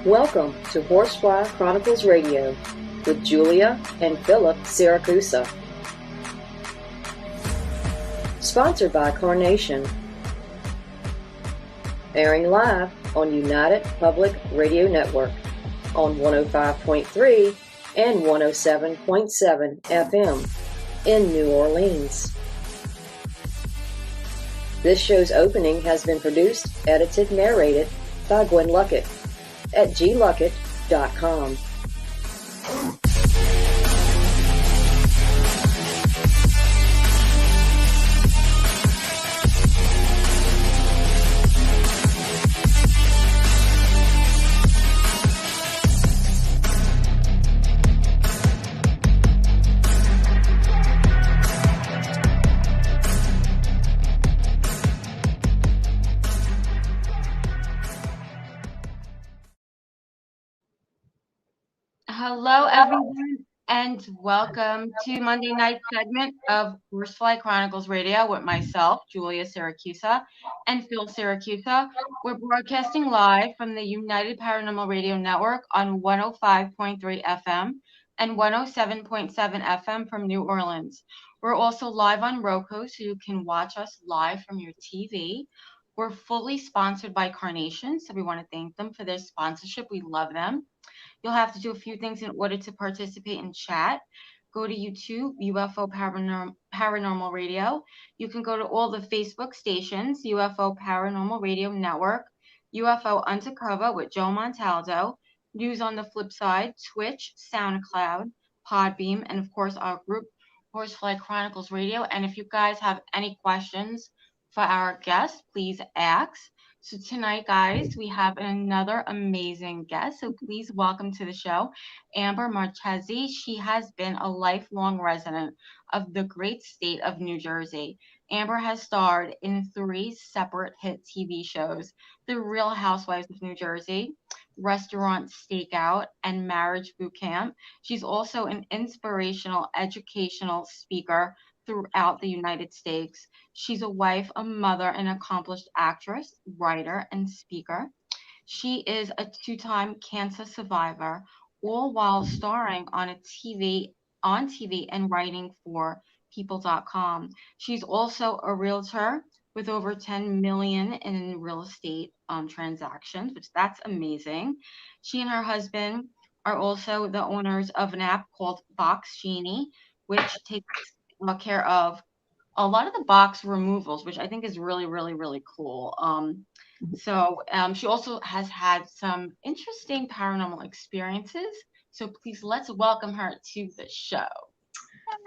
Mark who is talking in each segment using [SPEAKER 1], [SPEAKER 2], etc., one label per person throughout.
[SPEAKER 1] Welcome to Horsefly Chronicles Radio with Julia and Philip Siracusa. Sponsored by Carnation. Airing live on United Public Radio Network on 105.3 and 107.7 FM in New Orleans. This show's opening has been produced, edited, narrated by Gwen Luckett at gluckett.com.
[SPEAKER 2] Hello, everyone, and welcome to Monday night segment of Horsefly Chronicles Radio with myself, Julia Siracusa, and Phil Siracusa. We're broadcasting live from the United Paranormal Radio Network on 105.3 FM and 107.7 FM from New Orleans. We're also live on ROKU, so you can watch us live from your TV. We're fully sponsored by Carnation, so we want to thank them for their sponsorship. We love them. You'll have to do a few things in order to participate in chat. Go to YouTube, UFO Paranormal Radio. You can go to all the Facebook stations, UFO Paranormal Radio Network, UFO Undercover with Joe Montaldo, News on the Flip Side, Twitch, SoundCloud, Podbeam, and of course our group, Horsefly Chronicles Radio. And if you guys have any questions for our guests, please ask. So tonight, guys, we have another amazing guest. So please welcome to the show, Amber Marchese. She has been a lifelong resident of the great state of New Jersey. Amber has starred in 3 separate hit TV shows: The Real Housewives of New Jersey, Restaurant Stakeout, and Marriage Boot Camp. She's also an inspirational educational speaker throughout the United States. She's a wife, a mother, an accomplished actress, writer, and speaker. She is a 2-time cancer survivor, all while starring on TV and writing for people.com. She's also a realtor with over 10 million in real estate transactions, which that's amazing. She and her husband are also the owners of an app called Box Genie, which takes care of a lot of the box removals, which I think is really, really, really cool. So she also has had some interesting paranormal experiences. So please let's welcome her to the show.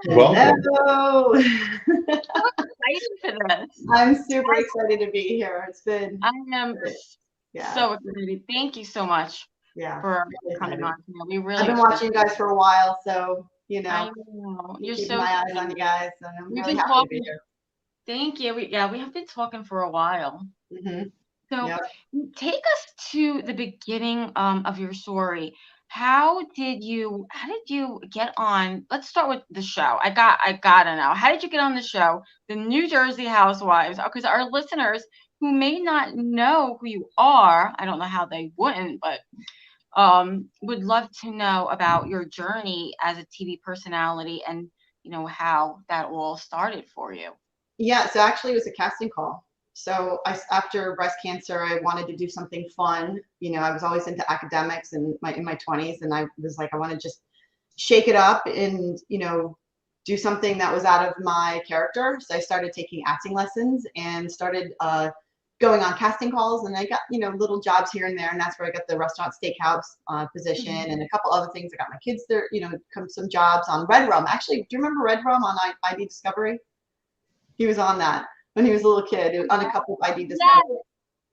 [SPEAKER 3] Hello.
[SPEAKER 2] I'm excited for this.
[SPEAKER 3] I'm super excited to be here.
[SPEAKER 2] I am so excited. Thank you so much for coming on. We really
[SPEAKER 3] I've been watching you guys for a while, so I
[SPEAKER 2] know. You're
[SPEAKER 3] keep
[SPEAKER 2] so
[SPEAKER 3] my eyes on you guys, and I'm
[SPEAKER 2] We've
[SPEAKER 3] really
[SPEAKER 2] been
[SPEAKER 3] happy
[SPEAKER 2] talking.
[SPEAKER 3] to be here.
[SPEAKER 2] Thank you. We have been talking for a while.
[SPEAKER 3] Mm-hmm.
[SPEAKER 2] So take us to the beginning of your story. How did you get on? Let's start with the show. I gotta know. How did you get on the show, The New Jersey Housewives? Because our listeners who may not know who you are, I don't know how they wouldn't, but would love to know about your journey as a TV personality and how that all started for you.
[SPEAKER 3] Yeah, so actually it was a casting call. So after breast cancer, I wanted to do something fun. I was always into academics in my 20s, and I was like, I want to just shake it up and do something that was out of my character. So I started taking acting lessons and started going on casting calls, and I got little jobs here and there, and that's where I got the restaurant steakhouse position and a couple other things. I got my kids there, some jobs on Red Rum. Actually, do you remember Red Rum on ID Discovery? He was on that when he was a little kid. It was on a couple of ID Discovery.
[SPEAKER 2] Yes.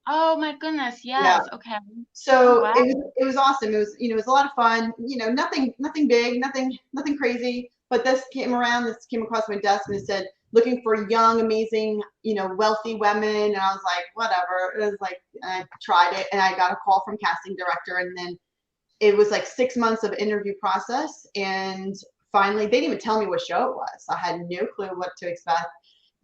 [SPEAKER 2] Oh my goodness, yes. Yeah. Okay.
[SPEAKER 3] So wow. it was awesome. It was a lot of fun. Nothing big, nothing crazy. But this came across my desk, and it said, looking for young, amazing, wealthy women. And I was like, whatever. It was like, and I tried it, and I got a call from casting director, and then it was like 6 months of interview process. And finally, they didn't even tell me what show it was. I had no clue what to expect.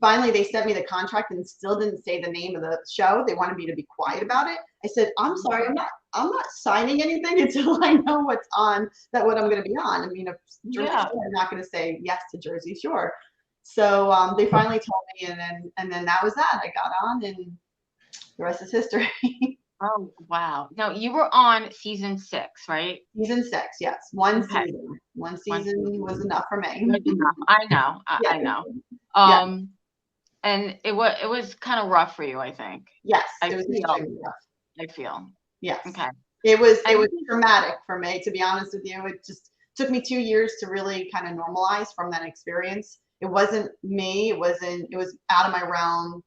[SPEAKER 3] finally they sent me the contract and still didn't say the name of the show. They wanted me to be quiet about it. I said, I'm sorry, I'm not signing anything until I know what's on, what I'm going to be on. I mean, if Jersey Shore, I'm not going to say yes to Jersey Shore. So they finally told me, and then that was that. I got on, and the rest is history.
[SPEAKER 2] Oh, wow. Now, you were on season 6, right?
[SPEAKER 3] Season 6, yes. One season. One season was enough for me.
[SPEAKER 2] I know. I know. And it was kind of rough for you, I think.
[SPEAKER 3] Yes, it was extremely rough.
[SPEAKER 2] I feel.
[SPEAKER 3] Yes.
[SPEAKER 2] Okay.
[SPEAKER 3] It was traumatic for me, to be honest with you. It just took me 2 years to really kind of normalize from that experience. It wasn't me. It was out of my realm.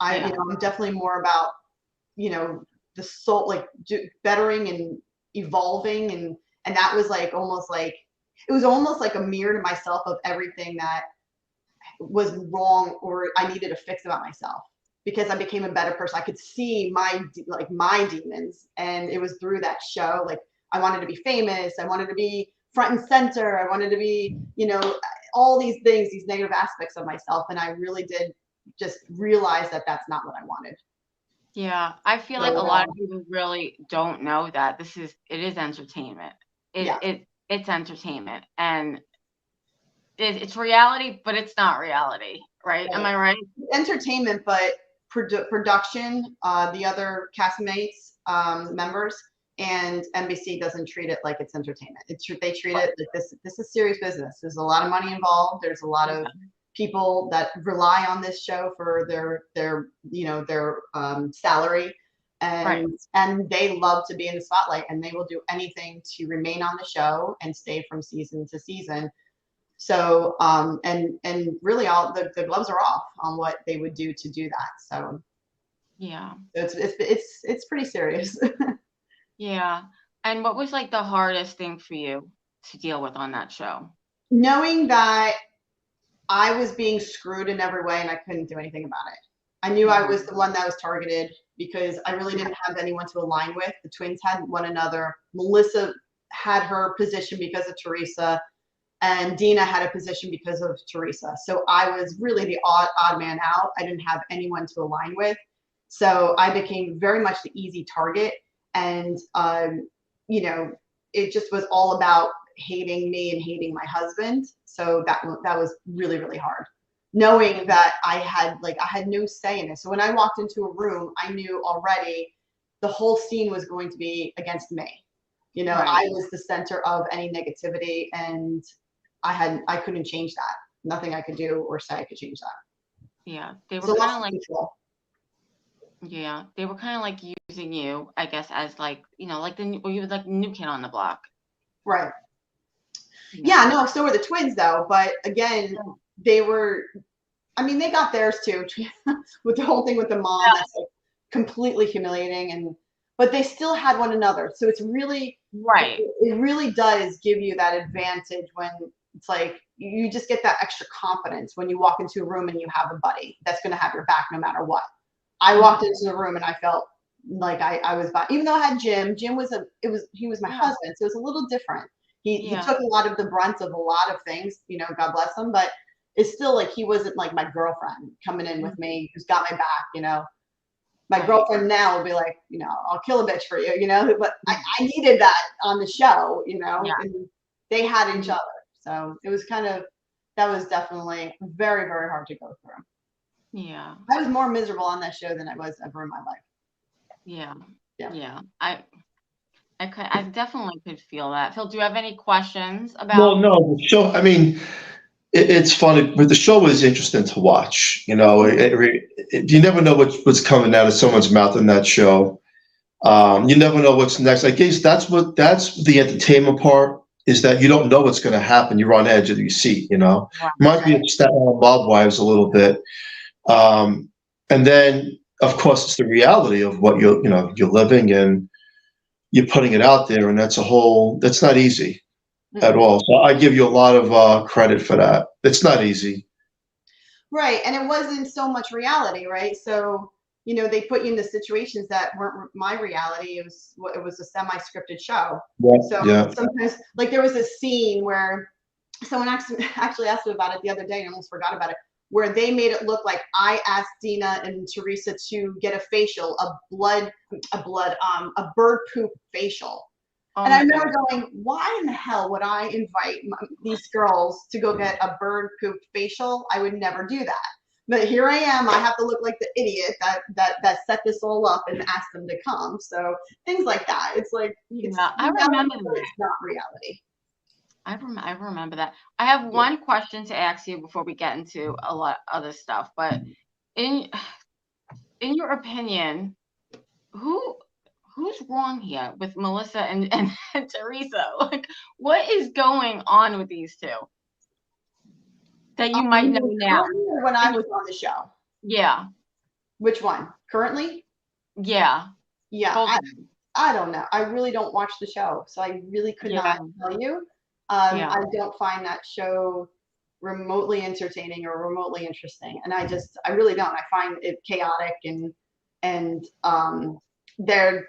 [SPEAKER 3] I'm definitely more about, the soul, like bettering and evolving. And that was like, it was almost like a mirror to myself of everything that was wrong or I needed to fix about myself, because I became a better person. I could see my demons, and it was through that show. Like, I wanted to be famous. I wanted to be front and center. I wanted to be, all these things, these negative aspects of myself. And I really did just realize that that's not what I wanted.
[SPEAKER 2] Yeah, I feel like a lot of people really don't know that it is entertainment. It's entertainment, and it's reality, but it's not reality, right? Am I right?
[SPEAKER 3] Entertainment, but production, the other castmates, members, and NBC doesn't treat it like it's entertainment. They treat it like this is serious business. There's a lot of money involved. There's a lot of people that rely on this show for their salary, and they love to be in the spotlight, and they will do anything to remain on the show and stay from season to season. So and really all the gloves are off on what they would do to do that. So
[SPEAKER 2] yeah,
[SPEAKER 3] it's pretty serious.
[SPEAKER 2] Yeah. And what was like the hardest thing for you to deal with on that show?
[SPEAKER 3] Knowing that I was being screwed in every way and I couldn't do anything about it. I knew I was the one that was targeted because I really didn't have anyone to align with. The twins had one another. Melissa had her position because of Teresa, and Dina had a position because of Teresa. So I was really the odd man out. I didn't have anyone to align with. So I became very much the easy target. And, it just was all about hating me and hating my husband. So that was really, really hard. Knowing that I had no say in it. So when I walked into a room, I knew already the whole scene was going to be against me. I was the center of any negativity, and I couldn't change that. Nothing I could do or say could change that.
[SPEAKER 2] Yeah, they were kind of like control. Yeah, they were kind of like using you, I guess, as like you were like the new kid on the block.
[SPEAKER 3] Right. Yeah, no, so were the twins though. But again, they were. I mean, they got theirs too, with the whole thing with the mom. That's like completely humiliating, but they still had one another. So it's really
[SPEAKER 2] right.
[SPEAKER 3] It really does give you that advantage when it's like you just get that extra confidence when you walk into a room and you have a buddy that's going to have your back no matter what. I walked into the room and I felt like I was by, even though I had Jim. Jim was he was my husband, so it was a little different. He took a lot of the brunt of a lot of things, God bless him, but it's still like he wasn't like my girlfriend coming in with me who's got my back, My girlfriend now will be like, I'll kill a bitch for you, but I needed that on the show, and they had each other. So it was that was definitely very, very hard to go through.
[SPEAKER 2] Yeah.
[SPEAKER 3] I was more miserable on that show than I was ever in my life.
[SPEAKER 2] Yeah. I definitely could feel that. Phil, do you have any questions about?
[SPEAKER 4] Well, no, the show, I mean, it's funny, but the show is interesting to watch. You never know what's coming out of someone's mouth in that show. You never know what's next. I guess that's the entertainment part, is that you don't know what's going to happen. You're on edge of your seat, Reminds me of Staten Island Bob Wives a little bit. And then, of course, it's the reality of what you're living, and you're putting it out there, and that's not easy at all. So I give you a lot of credit for that. It's not easy.
[SPEAKER 3] Right. And it wasn't so much reality, right? So, they put you in the situations that weren't my reality. It was a semi-scripted show. Sometimes, like, there was a scene where someone actually asked me about it the other day, and I almost forgot about it. where they made it look like I asked Dina and Teresa to get a facial, a bird poop facial.
[SPEAKER 2] Oh
[SPEAKER 3] And I
[SPEAKER 2] my
[SPEAKER 3] remember
[SPEAKER 2] God.
[SPEAKER 3] going, why in the hell would I invite these girls to go get a bird poop facial? I would never do that. But here I am. I have to look like the idiot that set this all up and asked them to come. So things like that. It's like, it's
[SPEAKER 2] Yeah, I remember that.
[SPEAKER 3] it's not reality.
[SPEAKER 2] I remember that. I have one question to ask you before we get into a lot of other stuff. But in your opinion, who's wrong here with Melissa and Teresa? Like, what is going on with these two that you might know now?
[SPEAKER 3] When I was on the show.
[SPEAKER 2] Yeah.
[SPEAKER 3] Which one? Currently?
[SPEAKER 2] Yeah.
[SPEAKER 3] Yeah. I don't know. I really don't watch the show, so I really could not tell you. I don't find that show remotely entertaining or remotely interesting, and I really don't. I find it chaotic and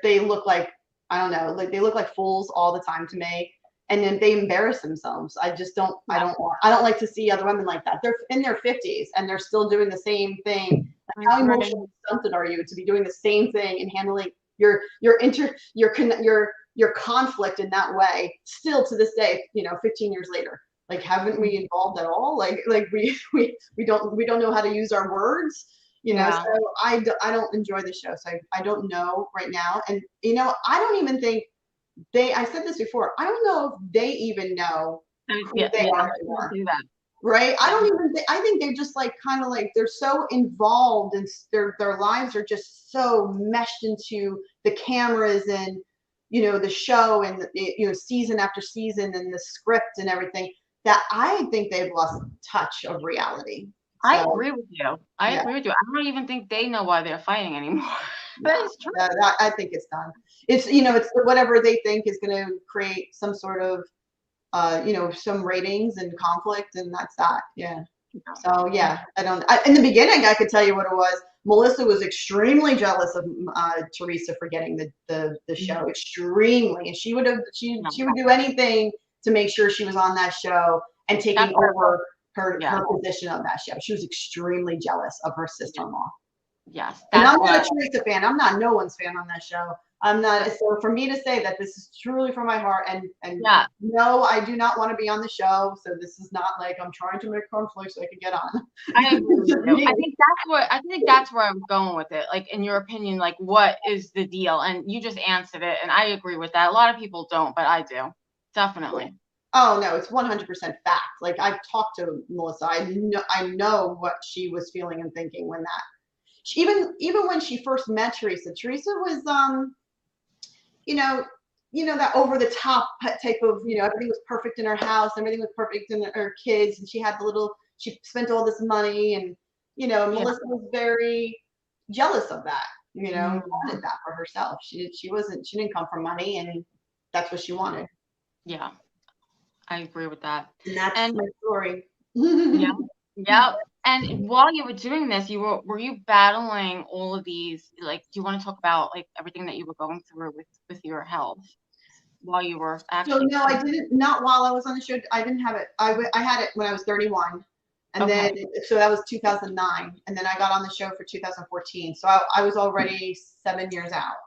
[SPEAKER 3] they look like, I don't know, like they look like fools all the time to me, and then they embarrass themselves. I don't like to see other women like that. They're in their 50s and they're still doing the same thing. Like, how emotionally stunted are you to be doing the same thing and handling your conflict in that way still to this day, 15 years later? Like, haven't we evolved at all? Like we don't know how to use our words, so I don't enjoy the show. So I don't know right now. And I don't even think I said this before, I don't know if they even know who they are anymore. Right? I don't even think, I think they're just like kind of like, they're so involved and their lives are just so meshed into the cameras and the show and season after season and the script and everything, that I think they've lost touch of reality. So,
[SPEAKER 2] I agree with you. I agree with you. I don't even think they know why they're fighting anymore. That is true.
[SPEAKER 3] I think it's done. It's it's whatever they think is going to create some sort of some ratings and conflict, and that's that. Yeah. So yeah, in the beginning, I could tell you what it was. Melissa was extremely jealous of Teresa for getting the show, extremely, and she would do anything to make sure she was on that show and taking over her position of that show. She was extremely jealous of her sister-in-law.
[SPEAKER 2] Yes.
[SPEAKER 3] And I'm not a Teresa fan. I'm not no one's fan on that show. I'm not. So for me to say that this is truly from my heart, and no, I do not want to be on the show. So this is not like I'm trying to make conflict so I can get on.
[SPEAKER 2] I agree with you. I think that's where I'm going with it. Like, in your opinion, like, what is the deal? And you just answered it, and I agree with that. A lot of people don't, but I do. Definitely.
[SPEAKER 3] Oh no, it's 100% fact. Like, I've talked to Melissa. I know what she was feeling and thinking when that. Even when she first met Teresa was that over the top type of, everything was perfect in her house, everything was perfect in her kids, and she she spent all this money, and Melissa was very jealous of that, wanted that for herself. She didn't come from money, and that's what she wanted.
[SPEAKER 2] Yeah, I agree with that.
[SPEAKER 3] And that's my story.
[SPEAKER 2] Yeah. And while you were doing this, were you battling all of these? Like, do you want to talk about like everything that you were going through with your health while you were actually?
[SPEAKER 3] So no, I didn't. Not while I was on the show. I didn't have it. I had it when I was 31, and then so that was 2009, and then I got on the show for 2014. So I was already 7 years out.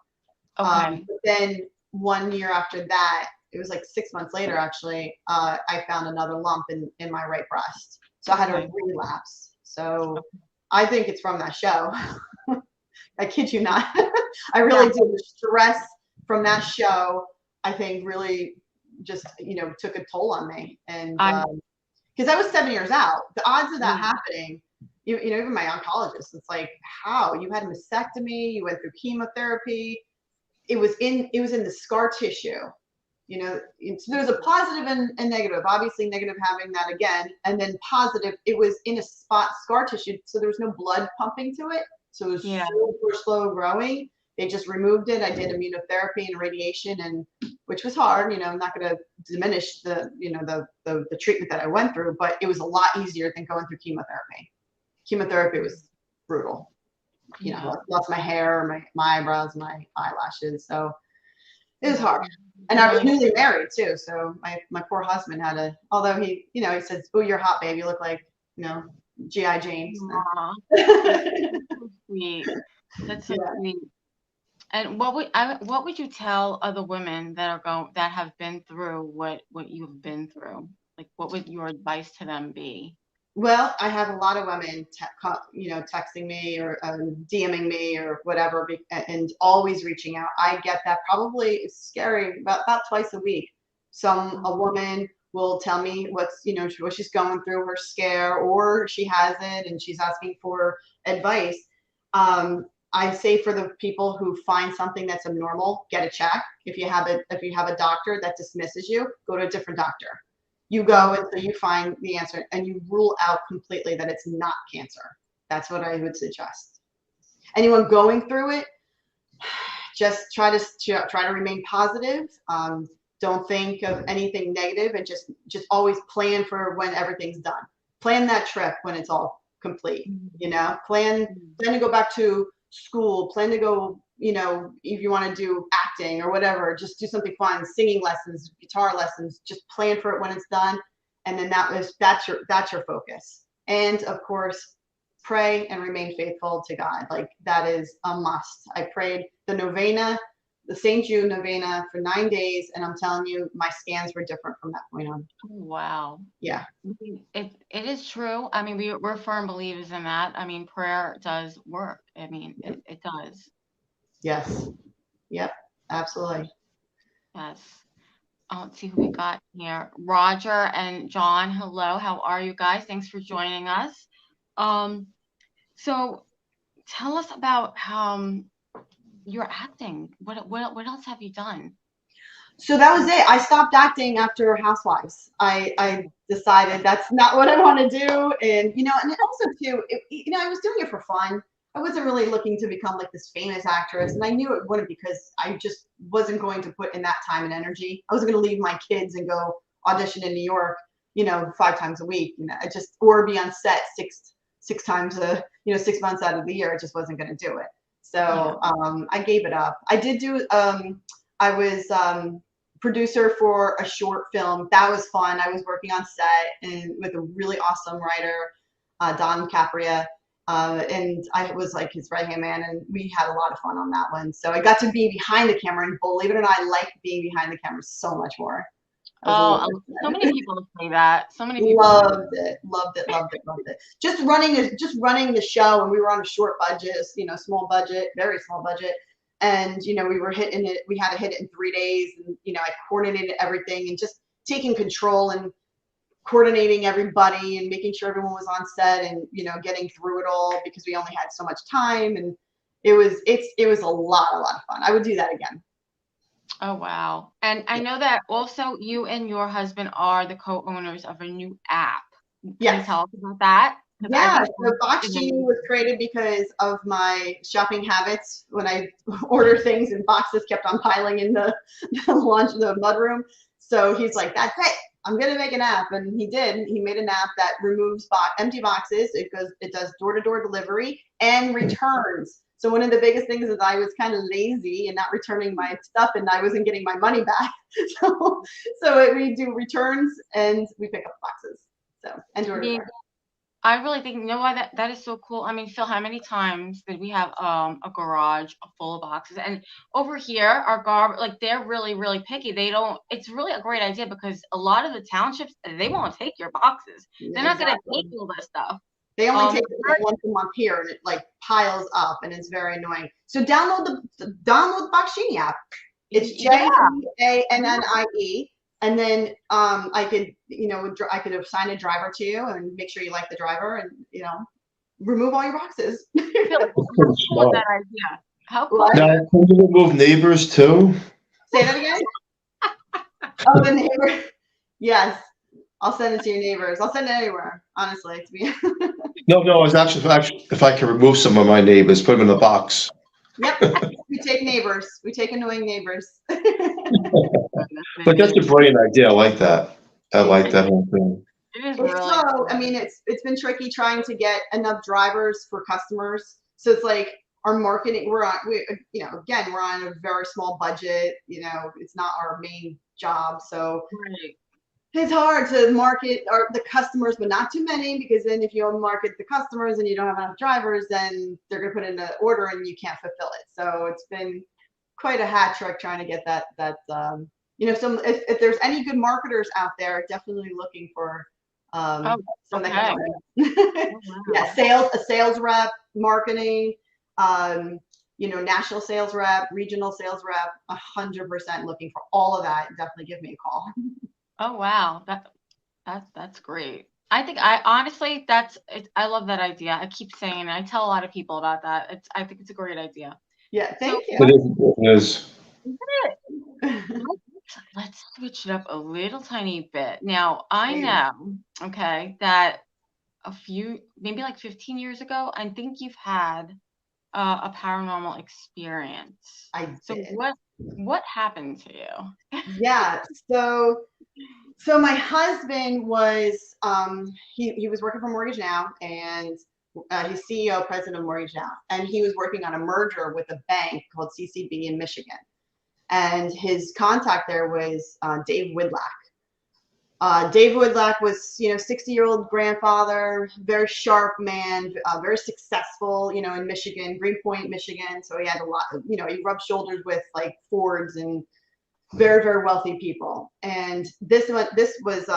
[SPEAKER 2] Okay.
[SPEAKER 3] But then 1 year after that, it was like 6 months later actually. I found another lump in my right breast. So I had a relapse. So I think it's from that show. I kid you not. I really did. The stress from that show, I think, really just, took a toll on me. And because I was 7 years out, the odds of that happening, even my oncologist, it's like, how? You had a mastectomy, you went through chemotherapy. It was in the scar tissue. So there's a positive and negative. Obviously negative having that again, and then positive, it was in a spot scar tissue, so there was no blood pumping to it. So it was super slow growing. They just removed it. I did immunotherapy and radiation, and which was hard. I'm not going to diminish the treatment that I went through, but it was a lot easier than going through chemotherapy. Chemotherapy was brutal. I lost my hair, my eyebrows, my eyelashes. So it was hard. And I was newly married too. So my poor husband had although he says, "Oh, you're hot, babe. You look like, G.I. Jane.
[SPEAKER 2] Aw, that's so sweet. That's so
[SPEAKER 3] Yeah.
[SPEAKER 2] sweet. And what would you tell other women that have been through what you've been through? Like, what would your advice to them be?
[SPEAKER 3] Well, I have a lot of women, texting me or DMing me or whatever, and always reaching out. I get that probably, it's scary, about twice a week. A woman will tell me what she's going through, her scare, or she has it and she's asking for advice. I say for the people who find something that's abnormal, get a check. If you have a doctor that dismisses you, go to a different doctor. You go until you find the answer and you rule out completely that it's not cancer. That's what I would suggest. Anyone going through it, just try to remain positive. Don't think of anything negative, and just always plan for when everything's done. Plan that trip when it's all complete. Plan to go back to school. Plan to go. If you want to do acting or whatever, just do something fun, singing lessons, guitar lessons. Just plan for it when it's done, and then that's your focus. And of course, pray and remain faithful to God. Like, that is a must. I prayed the novena, the St. Jude novena, for 9 days, and I'm telling you, my scans were different from that point on.
[SPEAKER 2] Wow.
[SPEAKER 3] Yeah.
[SPEAKER 2] It is true. I mean, we're firm believers in that. I mean, prayer does work. I mean, it does.
[SPEAKER 3] Yes. Yep. Absolutely.
[SPEAKER 2] Yes. Let's see who we got here. Roger and John. Hello. How are you guys? Thanks for joining us. So tell us about your acting. What else have you done?
[SPEAKER 3] So that was it. I stopped acting after Housewives. I decided that's not what I want to do, and and also too, I was doing it for fun. I wasn't really looking to become like this famous actress, and I knew it wouldn't, because I just wasn't going to put in that time and energy. I wasn't going to leave my kids and go audition in New York, 5 times a week. Or be on set six times 6 months out of the year. I just wasn't going to do it. So I gave it up. I did do. I was producer for a short film. That was fun. I was working on set and with a really awesome writer, Don Capria. And I was like his right-hand man, and we had a lot of fun on that one. So I got to be behind the camera, and believe it or not, I like being behind the camera so much more.
[SPEAKER 2] So many people say that. So many people
[SPEAKER 3] loved it. Just running the show, and we were on a short budget, small budget, very small budget. And, we were hitting it. We had to hit it in 3 days, and, I coordinated everything, and just taking control and coordinating everybody and making sure everyone was on set, and getting through it all, because we only had so much time, and it was a lot of fun. I would do that again.
[SPEAKER 2] Oh, wow. And I know that also you and your husband are the co-owners of a new app. Can you tell us about that?
[SPEAKER 3] Yeah, so Box Genie was created because of my shopping habits. When I order things and boxes kept on piling in the mudroom. So he's like, that's it. I'm going to make an app. And he did. He made an app that removes empty boxes. It does door-to-door delivery and returns. So one of the biggest things is I was kind of lazy and not returning my stuff, and I wasn't getting my money back. So we do returns and we pick up boxes. So, and door-to-door.
[SPEAKER 2] I really think, why that is so cool. I mean, Phil, how many times did we have a garage full of boxes? And over here, our garbage, like, they're really, really picky. It's really a great idea, because a lot of the townships, they won't take your boxes. They're not going to take all that stuff.
[SPEAKER 3] They only take it like once a month here, and it like piles up, and it's very annoying. So download the Box Genie app. It's JEANNIE. And then I could assign a driver to you and make sure you like the driver, and remove all your boxes.
[SPEAKER 2] How cool is that idea? How cool.
[SPEAKER 4] Now, can you remove neighbors too?
[SPEAKER 3] Say that again. Oh, the neighbor. Yes, I'll send it to your neighbors. I'll send it anywhere, honestly. To be.
[SPEAKER 4] No. It's actually if I can remove some of my neighbors, put them in a box.
[SPEAKER 3] Yep, we take neighbors. We take annoying neighbors.
[SPEAKER 4] But that's a brilliant idea. I like that. I like that whole thing.
[SPEAKER 2] It is really
[SPEAKER 3] slow. I mean, it's been tricky trying to get enough drivers for customers. So it's like our marketing. We're on a very small budget. It's not our main job. So it's hard to market the customers, but not too many, because then if you market the customers and you don't have enough drivers, then they're going to put in an order and you can't fulfill it. So it's been quite a hat trick trying to get that if there's any good marketers out there, definitely looking for
[SPEAKER 2] Oh,
[SPEAKER 3] some that
[SPEAKER 2] okay.
[SPEAKER 3] can
[SPEAKER 2] Oh, wow.
[SPEAKER 3] yeah, a sales rep, marketing, national sales rep, regional sales rep, 100% looking for all of that. Definitely give me a call.
[SPEAKER 2] Oh, wow. That's great. I think I honestly, I love that idea. I keep saying it. I tell a lot of people about that. I think it's a great idea.
[SPEAKER 3] Yeah, thank you.
[SPEAKER 4] It is.
[SPEAKER 2] Let's switch it up a little tiny bit. Now, I know, okay, that maybe like 15 years ago, I think you've had a paranormal experience.
[SPEAKER 3] I
[SPEAKER 2] So
[SPEAKER 3] did.
[SPEAKER 2] what happened to you?
[SPEAKER 3] Yeah, so my husband was he was working for Mortgage Now, and he's CEO, president of Mortgage Now, and he was working on a merger with a bank called CCB in Michigan, and his contact there was Dave Widlack. Dave Woodlack was, 60-year-old grandfather, very sharp man, very successful, in Michigan, Greenpoint, Michigan. So he had a lot of, he rubbed shoulders with like Fords and very, very wealthy people. And this was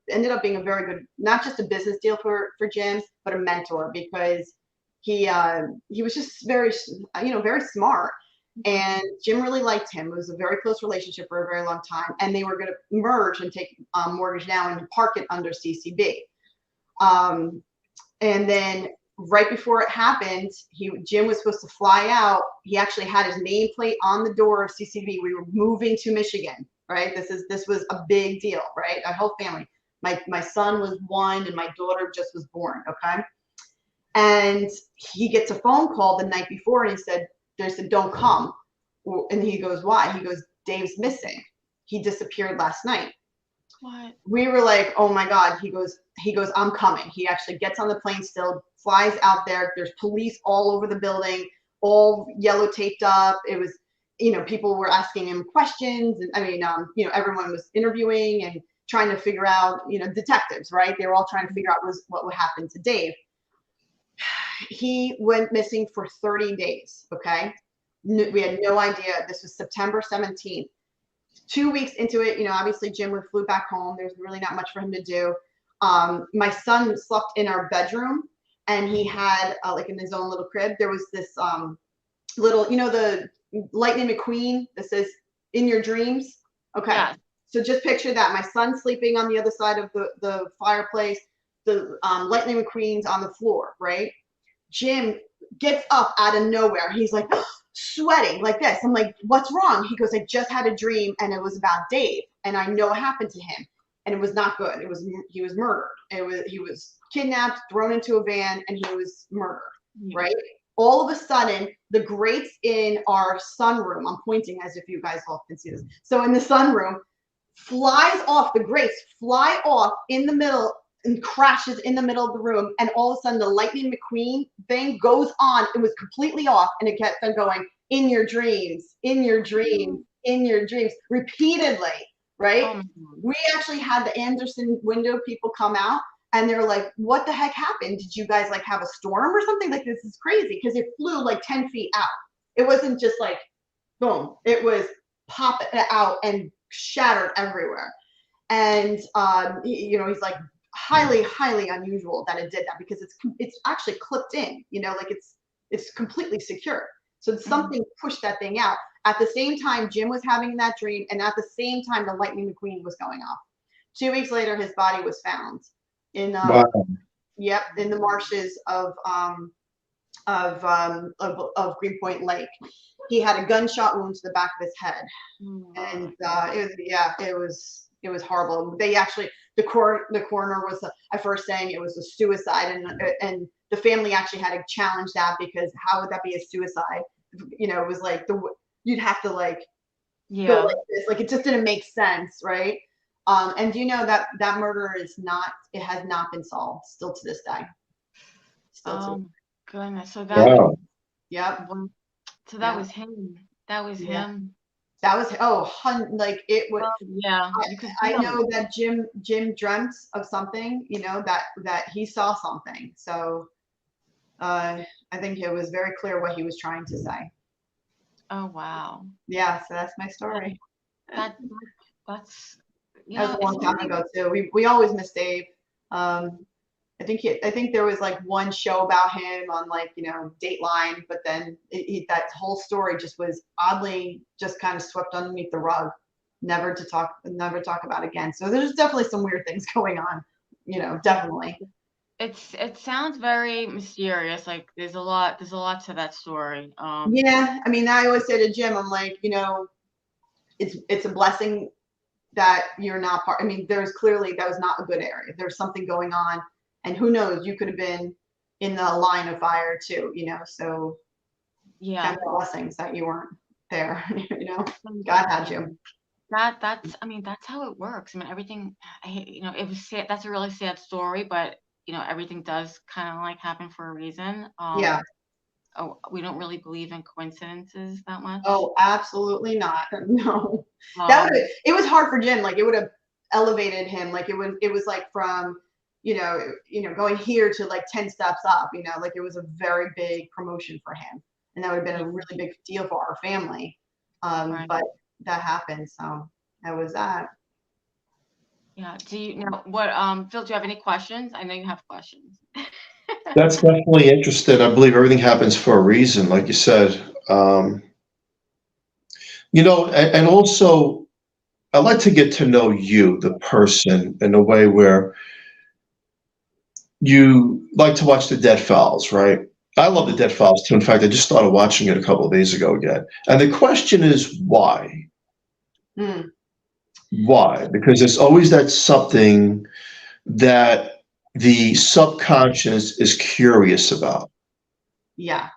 [SPEAKER 3] ended up being a very good, not just a business deal for Jim, but a mentor, because he was just very, very smart. And Jim really liked him. It was a very close relationship for a very long time. And they were going to merge and take Mortgage Now and park it under CCB. And then right before it happened, Jim was supposed to fly out. He actually had his nameplate on the door of CCB. We were moving to Michigan, right? This was a big deal, right? Our whole family. My son was 1 and my daughter just was born, okay? And he gets a phone call the night before, and they said, don't come. And he goes, why? He goes, Dave's missing. He disappeared last night.
[SPEAKER 2] What?
[SPEAKER 3] We were like, oh my God. He goes, I'm coming. He actually gets on the plane still, flies out there. There's police all over the building, all yellow taped up. It was, people were asking him questions. And everyone was interviewing and trying to figure out, detectives, right? They were all trying to figure out what would happen to Dave. He went missing for 30 days, okay? We had no idea. This was September 17th. 2 weeks into it, obviously Jim flew back home. There's really not much for him to do. My son slept in our bedroom, and he had, like in his own little crib, there was this little, the Lightning McQueen that says, in your dreams? Okay. Yeah. So just picture that. My son sleeping on the other side of the fireplace, the Lightning McQueen's on the floor, right? Jim gets up out of nowhere. He's like sweating like this. I'm like, what's wrong? He goes, I just had a dream, and it was about Dave, and I know what happened to him, and it was not good. He was murdered. He was kidnapped, thrown into a van, and he was murdered. Yeah. Right? All of a sudden, the grates in our sunroom, I'm pointing as if you guys all can see this. So in the sunroom, flies off, the grates fly off in the middle and crashes in the middle of the room, and all of a sudden the Lightning McQueen thing goes on. It was completely off, and it kept on going, in your dreams, in your dreams, in your dreams, repeatedly, right? We actually had the Anderson window people come out, and they were like, what the heck happened? Did you guys like have a storm or something? Like, this is crazy, because it flew like 10 feet out. It wasn't just like, boom. It was popping out and shattered everywhere. And, he's like, highly, highly unusual that it did that, because it's actually clipped in, like it's completely secure. So something pushed that thing out. At the same time, Jim was having that dream, and at the same time, the Lightning McQueen was going off. 2 weeks later, his body was found in in the marshes of Greenpoint Lake. He had a gunshot wound to the back of his head, and it was horrible. They actually, the coroner was at first saying it was a suicide, and the family actually had to challenge that, because how would that be a suicide? It was like you'd have to go like this, like it just didn't make sense, right? And that murder has not been solved still to this day.
[SPEAKER 2] Goodness. So
[SPEAKER 3] that
[SPEAKER 2] Yep. So that was him. That was him.
[SPEAKER 3] That was like it was.
[SPEAKER 2] Yeah, you could
[SPEAKER 3] I
[SPEAKER 2] feel
[SPEAKER 3] know
[SPEAKER 2] it.
[SPEAKER 3] that Jim dreamt of something, that he saw something. So I think it was very clear what he was trying to say.
[SPEAKER 2] Oh wow.
[SPEAKER 3] Yeah, so that's my story.
[SPEAKER 2] That that's
[SPEAKER 3] That was a long
[SPEAKER 2] it's
[SPEAKER 3] time ago too. We always miss Dave. I think there was like one show about him on like Dateline, but then that whole story just was oddly just kind of swept underneath the rug, never talk about again. So there's definitely some weird things going on, definitely.
[SPEAKER 2] it sounds very mysterious. Like there's a lot to that story.
[SPEAKER 3] Yeah, I mean, I always say to Jim, I'm like, it's a blessing that you're not part. I mean, there's clearly that was not a good area. There's something going on. And who knows, you could have been in the line of fire too, so
[SPEAKER 2] Yeah.
[SPEAKER 3] kind of blessings that you weren't there, God had you.
[SPEAKER 2] That's how it works. I mean, everything, it was sad. That's a really sad story, but everything does kind of like happen for a reason.
[SPEAKER 3] Yeah.
[SPEAKER 2] Oh, we don't really believe in coincidences that much.
[SPEAKER 3] Oh, absolutely not. No. It was hard for Jim. Like it would have elevated him. Like it was like from going here to like 10 steps up, like it was a very big promotion for him. And that would have been a really big deal for our family.
[SPEAKER 2] Right.
[SPEAKER 3] But that happened. So that was that.
[SPEAKER 2] Yeah. Do you know what, Phil, do you have any questions? I know you have questions.
[SPEAKER 4] That's definitely interesting. I believe everything happens for a reason, like you said. And also, I like to get to know you, the person, in a way where you like to watch the Dead Files, right? I love the Dead Files too. In fact, I just started watching it a couple of days ago again. And the question is why? Why? Because there's always that something that the subconscious is curious about.
[SPEAKER 3] Yeah.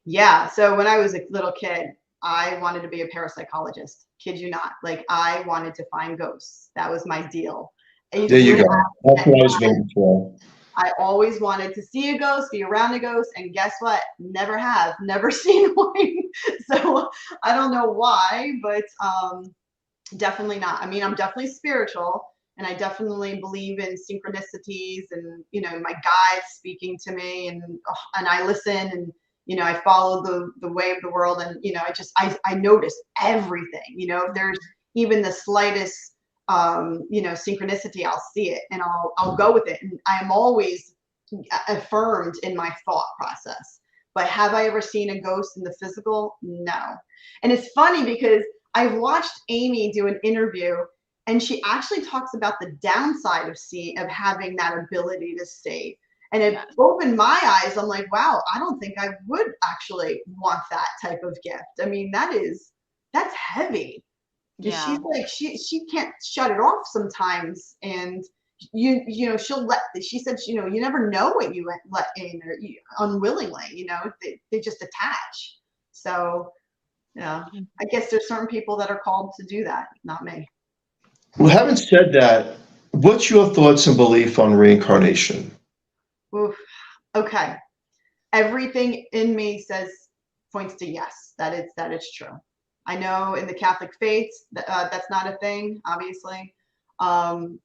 [SPEAKER 3] Yeah. So when I was a little kid, I wanted to be a parapsychologist. Kid you not. Like I wanted to find ghosts. That was my deal.
[SPEAKER 4] There you go. That's what I was waiting for.
[SPEAKER 3] I always wanted to see a ghost, be around a ghost, and guess what? Never seen one. So I don't know why, but definitely not. I mean, I'm definitely spiritual, and I definitely believe in synchronicities and my guides speaking to me, and I listen, and I follow the way of the world, and I notice everything. If there's even the slightest synchronicity, I'll see it and I'll go with it. And I am always affirmed in my thought process. But have I ever seen a ghost in the physical? No. And it's funny because I've watched Amy do an interview, and she actually talks about the downside of having that ability to see. And it opened my eyes. I'm like, wow, I don't think I would actually want that type of gift. I mean, that's heavy. Yeah. She's like, she can't shut it off sometimes. And she said, you never know what you let in, or unwillingly, they just attach. So, I guess there's certain people that are called to do that, not me.
[SPEAKER 4] Well, having said that, what's your thoughts and belief on reincarnation?
[SPEAKER 3] Oof. Okay. Everything in me points to yes, that it's true. I know in the Catholic faith that's not a thing, obviously. And,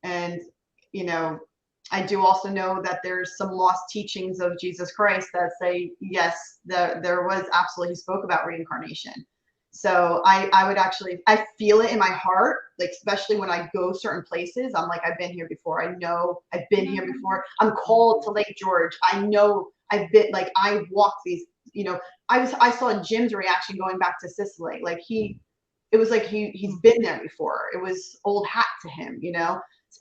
[SPEAKER 3] I do also know that there's some lost teachings of Jesus Christ that say, yes, there was absolutely, he spoke about reincarnation. So I would actually, I feel it in my heart, like, especially when I go certain places, I'm like, I've been here before. I know I've been here before. I'm called to Lake George. I know I've been, like, I walked these, I saw Jim's reaction going back to Sicily. Like it was like he's been there before. It was old hat to him,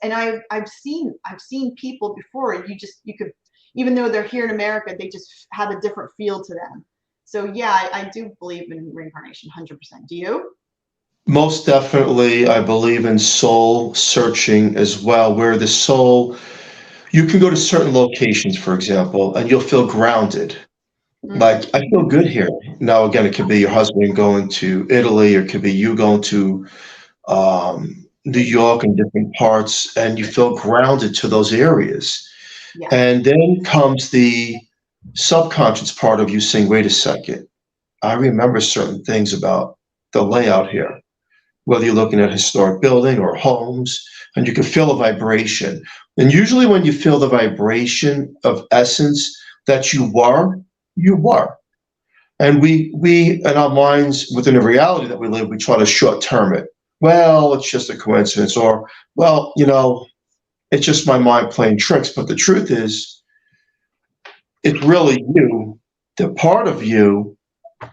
[SPEAKER 3] and I've seen people before, and you could, even though they're here in America, they just have a different feel to them. So yeah, I do believe in reincarnation, 100%. Do you?
[SPEAKER 4] Most definitely. I believe in soul searching as well, where the soul, you can go to certain locations, for example, and you'll feel grounded. Like, I feel good here. Now, again, it could be your husband going to Italy, or it could be you going to New York and different parts, and you feel grounded to those areas.
[SPEAKER 3] Yeah.
[SPEAKER 4] And then comes the subconscious part of you saying, wait a second, I remember certain things about the layout here, whether you're looking at a historic building or homes, and you can feel a vibration. And usually when you feel the vibration of essence that you were. And we in our minds, within the reality that we live, we try to short-term it. Well, it's just a coincidence, or, well, it's just my mind playing tricks. But the truth is, it's really you, the part of you,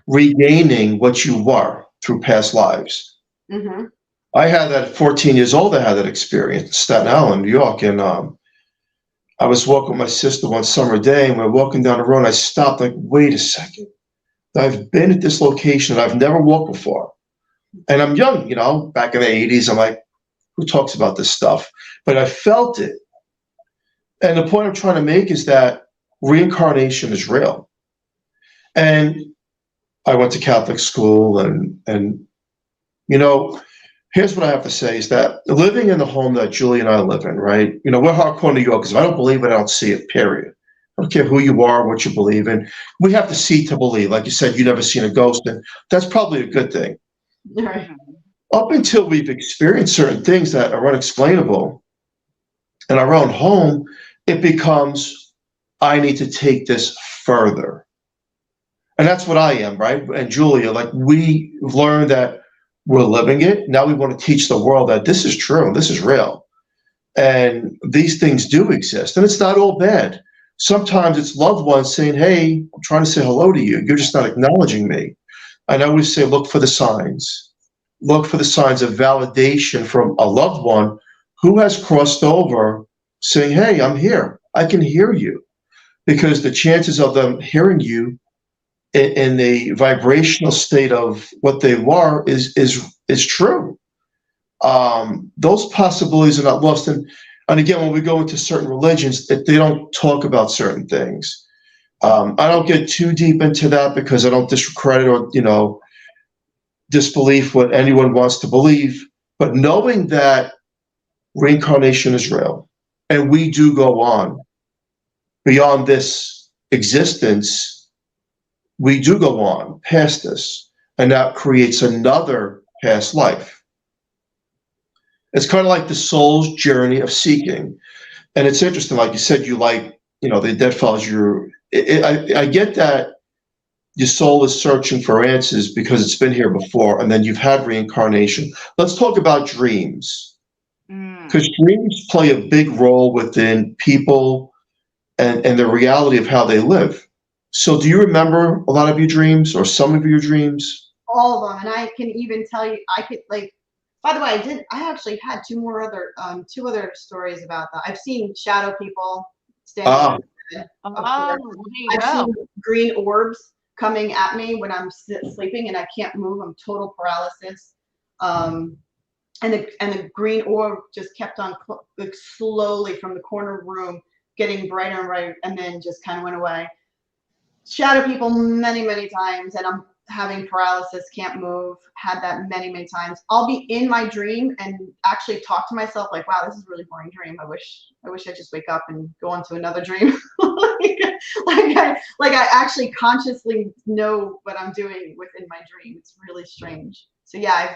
[SPEAKER 4] regaining what you were through past lives.
[SPEAKER 3] Mm-hmm.
[SPEAKER 4] I had that at 14 years old. I had that experience in Staten Island, New York. And I was walking with my sister one summer day, and we're walking down the road, and I stopped, like, wait a second. I've been at this location that I've never walked before. And I'm young, back in the 80s. I'm like, who talks about this stuff? But I felt it. And the point I'm trying to make is that reincarnation is real. And I went to Catholic school, and here's what I have to say is that living in the home that Julie and I live in, right? We're hardcore New Yorkers. If I don't believe it, I don't see it, period. I don't care who you are, what you believe in. We have to see to believe. Like you said, you've never seen a ghost, and that's probably a good thing.
[SPEAKER 3] Right.
[SPEAKER 4] Up until we've experienced certain things that are unexplainable in our own home, it becomes, I need to take this further. And that's what I am, right? And Julia, like, we learned that we're living it. Now we want to teach the world that this is true, this is real. And these things do exist. And it's not all bad. Sometimes it's loved ones saying, hey, I'm trying to say hello to you. You're just not acknowledging me. And I always say, look for the signs. Look for the signs of validation from a loved one who has crossed over saying, hey, I'm here. I can hear you. Because the chances of them hearing you in the vibrational state of what they were is true. Those possibilities are not lost. And again, when we go into certain religions, they don't talk about certain things. I don't get too deep into that because I don't discredit or, disbelief what anyone wants to believe. But knowing that reincarnation is real, and we do go on beyond this existence, we do go on past this, and that creates another past life. It's kind of like the soul's journey of seeking. And it's interesting, like you said, you like, the dead follows you. I get that your soul is searching for answers because it's been here before, and then you've had reincarnation. Let's talk about dreams. Because dreams play a big role within people and the reality of how they live. So do you remember a lot of your dreams or some of your dreams?
[SPEAKER 3] All of them. And I can even tell you, by the way, I actually had two other stories about that. I've seen shadow people standing. I've seen green orbs coming at me when I'm sleeping and I can't move. I'm total paralysis. And the green orb just kept on slowly from the corner of the room getting brighter and brighter, and then just kind of went away. Shadow people many, many times, and I'm having paralysis, can't move, had that many, many times. I'll be in my dream and actually talk to myself like, wow, this is a really boring dream. I wish I just wake up and go on to another dream. I actually consciously know what I'm doing within my dream. It's really strange. So yeah,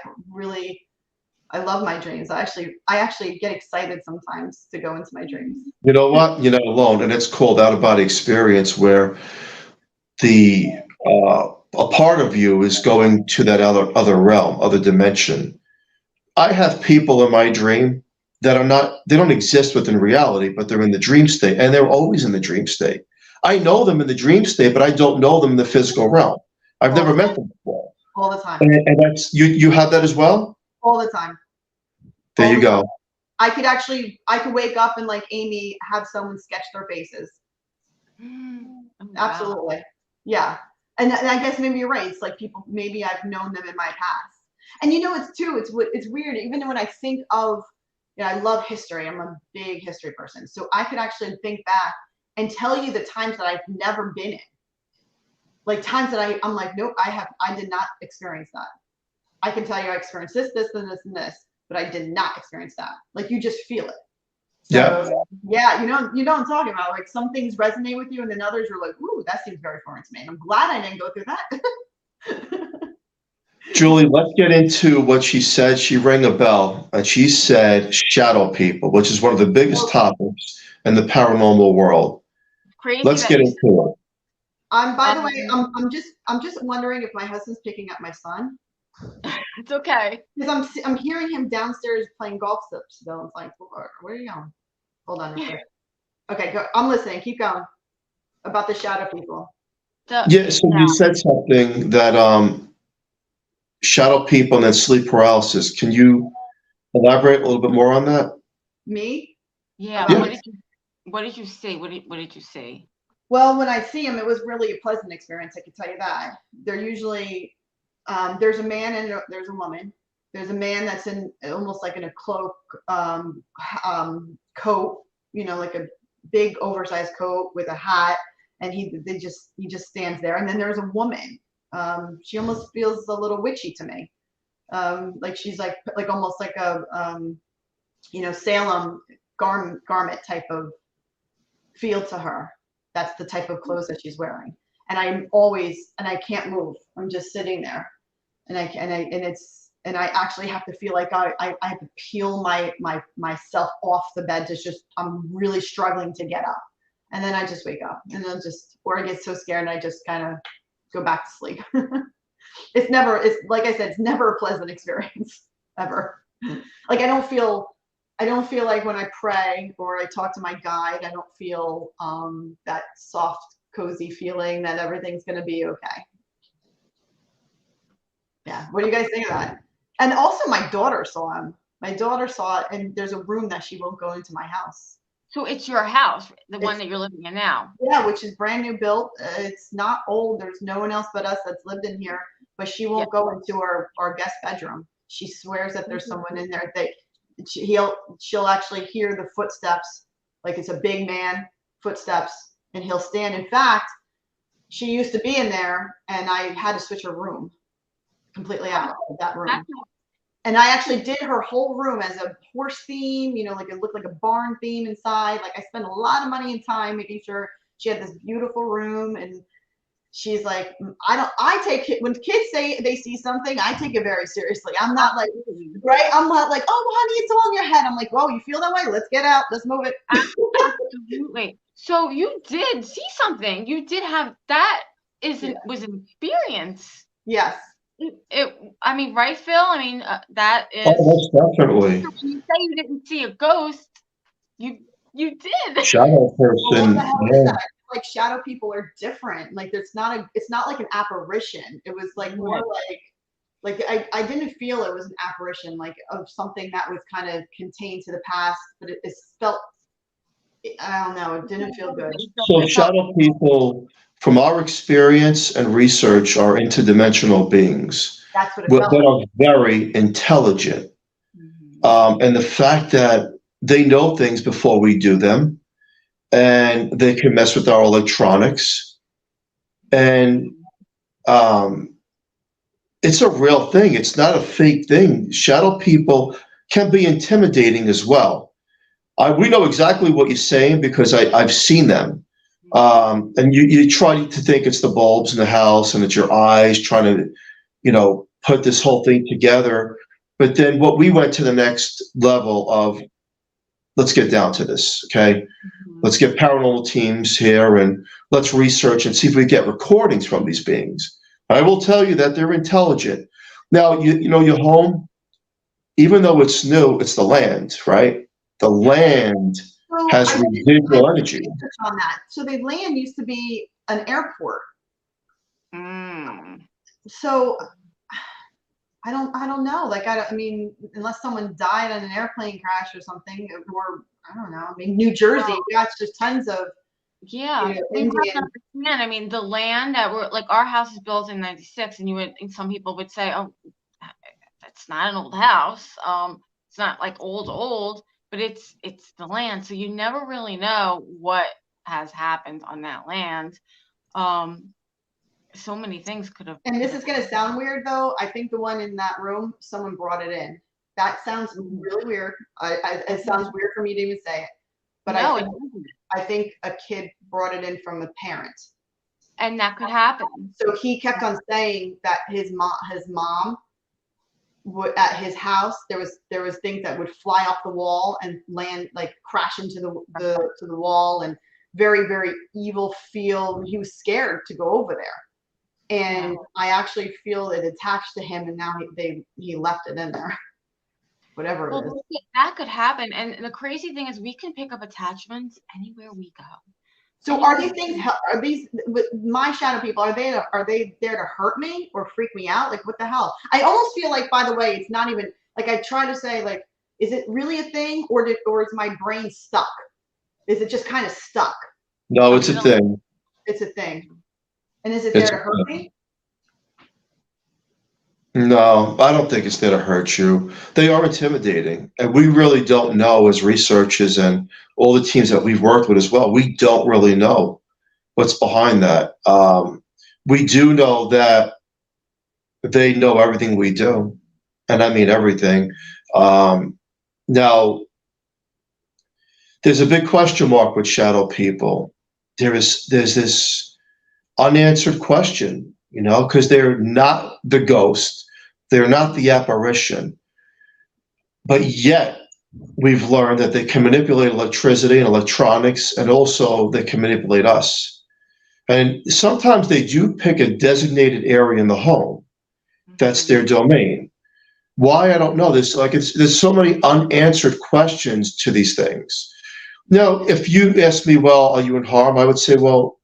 [SPEAKER 3] I love my dreams. I actually get excited sometimes to go into my dreams.
[SPEAKER 4] You know what? You're not alone. And it's called out-of-body experience, where a part of you is going to that other realm, other dimension. I have people in my dream that they don't exist within reality, but they're in the dream state, and they're always in the dream state. I know them in the dream state, but I don't know them in the physical realm. I've never met them before.
[SPEAKER 3] All the time.
[SPEAKER 4] And that's you have that as well?
[SPEAKER 3] All the time.
[SPEAKER 4] There you go.
[SPEAKER 3] I could wake up and, like Amy, have someone sketch their faces.
[SPEAKER 2] Wow.
[SPEAKER 3] Absolutely. Yeah. And I guess maybe you're right. It's like people, maybe I've known them in my past. And it's weird. Even when I think of, I love history. I'm a big history person. So I could actually think back and tell you the times that I've never been in. Like times that I'm like, nope, I did not experience that. I can tell you I experienced this, and this, and this, but I did not experience that. Like you just feel it. So, yeah, you know what I'm talking about. Like some things resonate with you, and then others are like, ooh, that seems very foreign to me. And I'm glad I didn't go through that.
[SPEAKER 4] Julie, let's get into what she said. She rang a bell, and she said shadow people, which is one of the biggest topics in the paranormal world.
[SPEAKER 2] Crazy
[SPEAKER 4] Let's
[SPEAKER 2] that
[SPEAKER 4] get
[SPEAKER 2] you
[SPEAKER 4] into it.
[SPEAKER 3] By the way, I'm just wondering if my husband's picking up my son.
[SPEAKER 2] It's okay.
[SPEAKER 3] Because I'm hearing him downstairs playing golf still. It's like, where are you going? Hold on real quick. Okay, go. I'm listening. Keep going. About the shadow people.
[SPEAKER 4] Yeah, so you said something that shadow people and then sleep paralysis. Can you elaborate a little bit more on that?
[SPEAKER 3] Me?
[SPEAKER 2] Yeah.
[SPEAKER 3] Yeah.
[SPEAKER 2] What did you see? What did you see?
[SPEAKER 3] Well, when I see them, it was really a pleasant experience. I can tell you that. They're usually there's a man and there's a woman. There's a man that's in almost like in a cloak, coat, you know, like a big oversized coat with a hat, and he just stands there. And then there's a woman. She almost feels a little witchy to me. Like she's like almost like a Salem garment type of feel to her. That's the type of clothes that she's wearing. And I can't move. I'm just sitting there, and I actually have to feel like I have to peel myself off the bed I'm really struggling to get up. And then I just wake up, and then or I get so scared and I just kind of go back to sleep. It's like I said, it's never a pleasant experience ever. Like I don't feel like when I pray or I talk to my guide, I don't feel that soft, cozy feeling that everything's going to be okay. Yeah. What do you guys think of that? And also my daughter saw him. My daughter saw it, and there's a room that she won't go into my house.
[SPEAKER 2] So it's your house, the one that you're living in now?
[SPEAKER 3] Yeah, which is brand new built. It's not old. There's no one else but us that's lived in here, but she won't go into our guest bedroom. She swears that there's someone in there. She'll actually hear the footsteps, like it's a big man footsteps, and he'll stand. In fact, she used to be in there, and I had to switch her room completely out of that room. And I actually did her whole room as a horse theme, like it looked like a barn theme inside. Like I spent a lot of money and time making sure she had this beautiful room. And she's like, when kids say they see something, I take it very seriously. I'm not like, right? I'm not like, oh, honey, it's all in your head. I'm like, whoa, you feel that way? Let's get out. Let's move it.
[SPEAKER 2] Absolutely. So you did see something. You did have was an experience.
[SPEAKER 3] Yes.
[SPEAKER 2] I mean, right, Phil? I mean, that is.
[SPEAKER 4] Oh, most definitely.
[SPEAKER 2] You say you didn't see a ghost. You did.
[SPEAKER 4] Shadow person.
[SPEAKER 3] Well, like shadow people are different. Like it's not like an apparition. It was like more like I didn't feel it was an apparition, like of something that was kind of contained to the past, but it felt. I don't know. It didn't feel good.
[SPEAKER 4] So shadow people, from our experience and research, are interdimensional beings.
[SPEAKER 3] That's what it
[SPEAKER 4] that
[SPEAKER 3] felt
[SPEAKER 4] are very intelligent. And the fact that they know things before we do them, and they can mess with our electronics, and it's a real thing. It's not a fake thing. Shadow people can be intimidating as well. We know exactly what you're saying because I've seen them. And you try to think it's the bulbs in the house and it's your eyes trying to, put this whole thing together. But then what we went to the next level of, let's get down to this, okay? Let's get paranormal teams here and let's research and see if we get recordings from these beings. I will tell you that they're intelligent. Now, your home, even though it's new, it's the land, right? The land has residual energy.
[SPEAKER 3] On that. So the land used to be an airport. So I don't know. Like I mean, unless someone died in an airplane crash or something, or I don't know. I mean, New Jersey, there's tons of
[SPEAKER 2] Indian. I mean, the land that our house is built in '96, and some people would say, oh, that's not an old house. It's not like old. But it's the land, so you never really know what has happened on that land. So many things could have.
[SPEAKER 3] And this is going to sound weird, though. I think the one in that room, someone brought it in. That sounds really weird. It sounds weird for me to even say it, but I think a kid brought it in from a parent.
[SPEAKER 2] And that could happen.
[SPEAKER 3] So he kept on saying that his mom would, at his house, there was things that would fly off the wall and land, like crash into the wall, and very, very evil feel. He was scared to go over there. And I actually feel it attached to him, and now he left it in there. Whatever it is.
[SPEAKER 2] That could happen. And the crazy thing is we can pick up attachments anywhere we go.
[SPEAKER 3] So are these my shadow people, are they there to hurt me or freak me out? Like, what the hell? I almost feel like, by the way, it's not even, like, I try to say, like, is it really a thing, or is my brain stuck? Is it just kind of stuck?
[SPEAKER 4] No, it's a thing.
[SPEAKER 3] It's a thing. And is it there to hurt me?
[SPEAKER 4] No, I don't think it's there to hurt you. They are intimidating. And we really don't know, as researchers and all the teams that we've worked with as well, we don't really know what's behind that. We do know that they know everything we do. And I mean everything. Now, there's a big question mark with shadow people. There's this unanswered question, because they're not the ghost. They're not the apparition, but yet we've learned that they can manipulate electricity and electronics, and also they can manipulate us. And sometimes they do pick a designated area in the home. That's their domain. Why? I don't know. There's so many unanswered questions to these things. Now, if you ask me, well, are you in harm? I would say, well,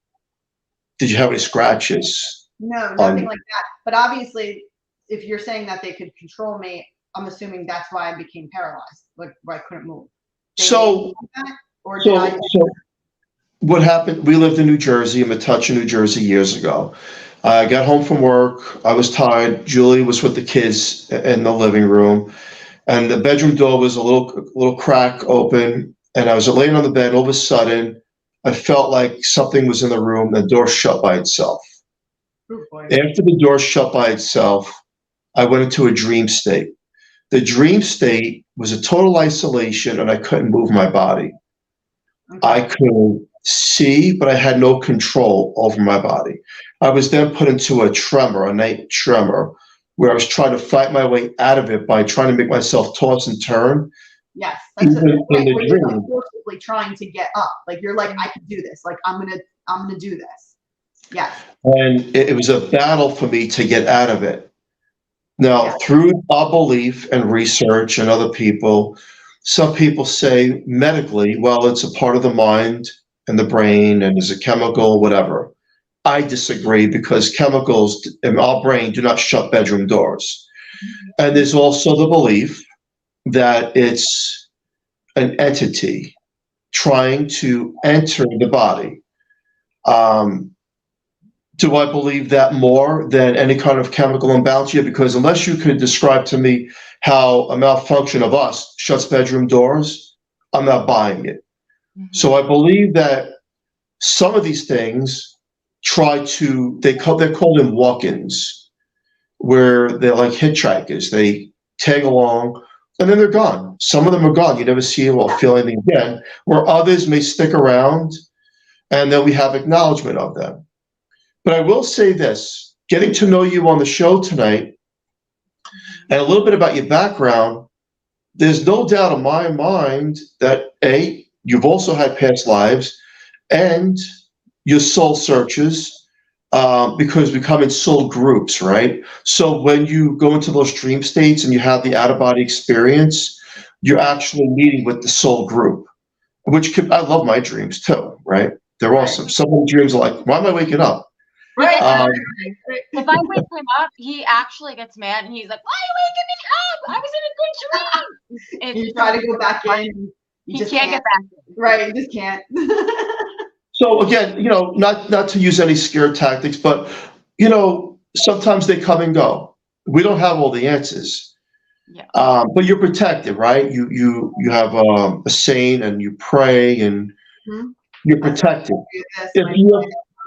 [SPEAKER 4] did you have any scratches?
[SPEAKER 3] No, nothing like that. But obviously, if you're saying that they could control me, I'm assuming that's why I became paralyzed, like why I couldn't move.
[SPEAKER 4] So what happened, we lived in New Jersey, in Metuchen, New Jersey, years ago. I got home from work. I was tired. Julie was with the kids in the living room, and the bedroom door was a little crack open, and I was laying on the bed. All of a sudden, I felt like something was in the room. The door shut by itself. After the door shut by itself, I went into a dream state. The dream state was a total isolation, and I couldn't move my body. I could see, but I had no control over my body. I was then put into a night tremor, where I was trying to fight my way out of it by trying to make myself toss and turn.
[SPEAKER 3] Yes, that's where you're forcibly trying to get up. Like, you're like, I can do this. Like, I'm gonna do this. Yes. And
[SPEAKER 4] it was a battle for me to get out of it. Now, through our belief and research and other people, some people say medically, well, it's a part of the mind and the brain and is a chemical, whatever. I disagree, because chemicals in our brain do not shut bedroom doors. And there's also the belief that it's an entity trying to enter the body. Do I believe that more than any kind of chemical imbalance? Yeah, because unless you could describe to me how a malfunction of us shuts bedroom doors, I'm not buying it. Mm-hmm. So I believe that some of these things they're called in walk-ins, where they're like hitchhikers. They tag along and then they're gone. Some of them are gone. You never see them or feel anything again, where others may stick around, and then we have acknowledgement of them. But I will say this, getting to know you on the show tonight and a little bit about your background, there's no doubt in my mind that A, you've also had past lives, and your soul searches, because we come in soul groups, right? So when you go into those dream states and you have the out-of-body experience, you're actually meeting with the soul group, I love my dreams too, right? They're awesome. Some of the dreams are like, why am I waking up?
[SPEAKER 2] Right. If I wake him up, he actually gets mad, and he's like, "Why are you waking me up? I was in a good dream."
[SPEAKER 3] You try to go back in.
[SPEAKER 2] You just can't get back in.
[SPEAKER 3] Right, you just can't.
[SPEAKER 4] So again, not to use any scare tactics, but sometimes they come and go. We don't have all the answers. Yeah. But you're protected, right? You have a saint, and you pray, and you're protected.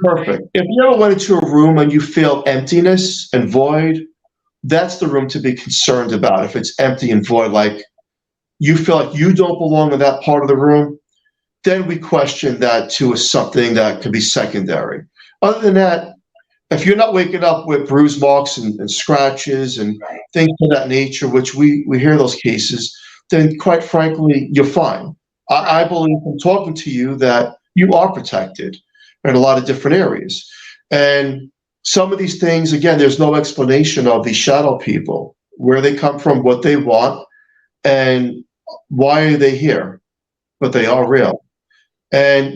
[SPEAKER 4] Perfect. If you ever went into a room and you feel emptiness and void, that's the room to be concerned about. If it's empty and void, like you feel like you don't belong in that part of the room, then we question that to something that could be secondary. Other than that, if you're not waking up with bruise marks and scratches and things of that nature, which we hear those cases, then quite frankly, you're fine. I believe from talking to you that you are protected in a lot of different areas. And some of these things, again, there's no explanation of these shadow people, where they come from, what they want, and why are they here? But they are real. And,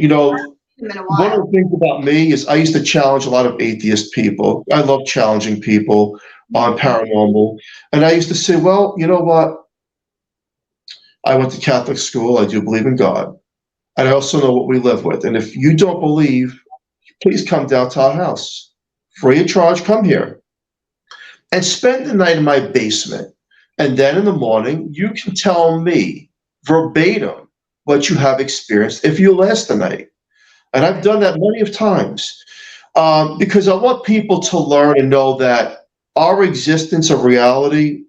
[SPEAKER 4] one of the things about me is I used to challenge a lot of atheist people. I love challenging people on paranormal. And I used to say, well, you know what? I went to Catholic school. I do believe in God. And I also know what we live with. And if you don't believe, please come down to our house. Free of charge, come here. And spend the night in my basement. And then in the morning, you can tell me verbatim what you have experienced if you last the night. And I've done that many of times because I want people to learn and know that our existence of reality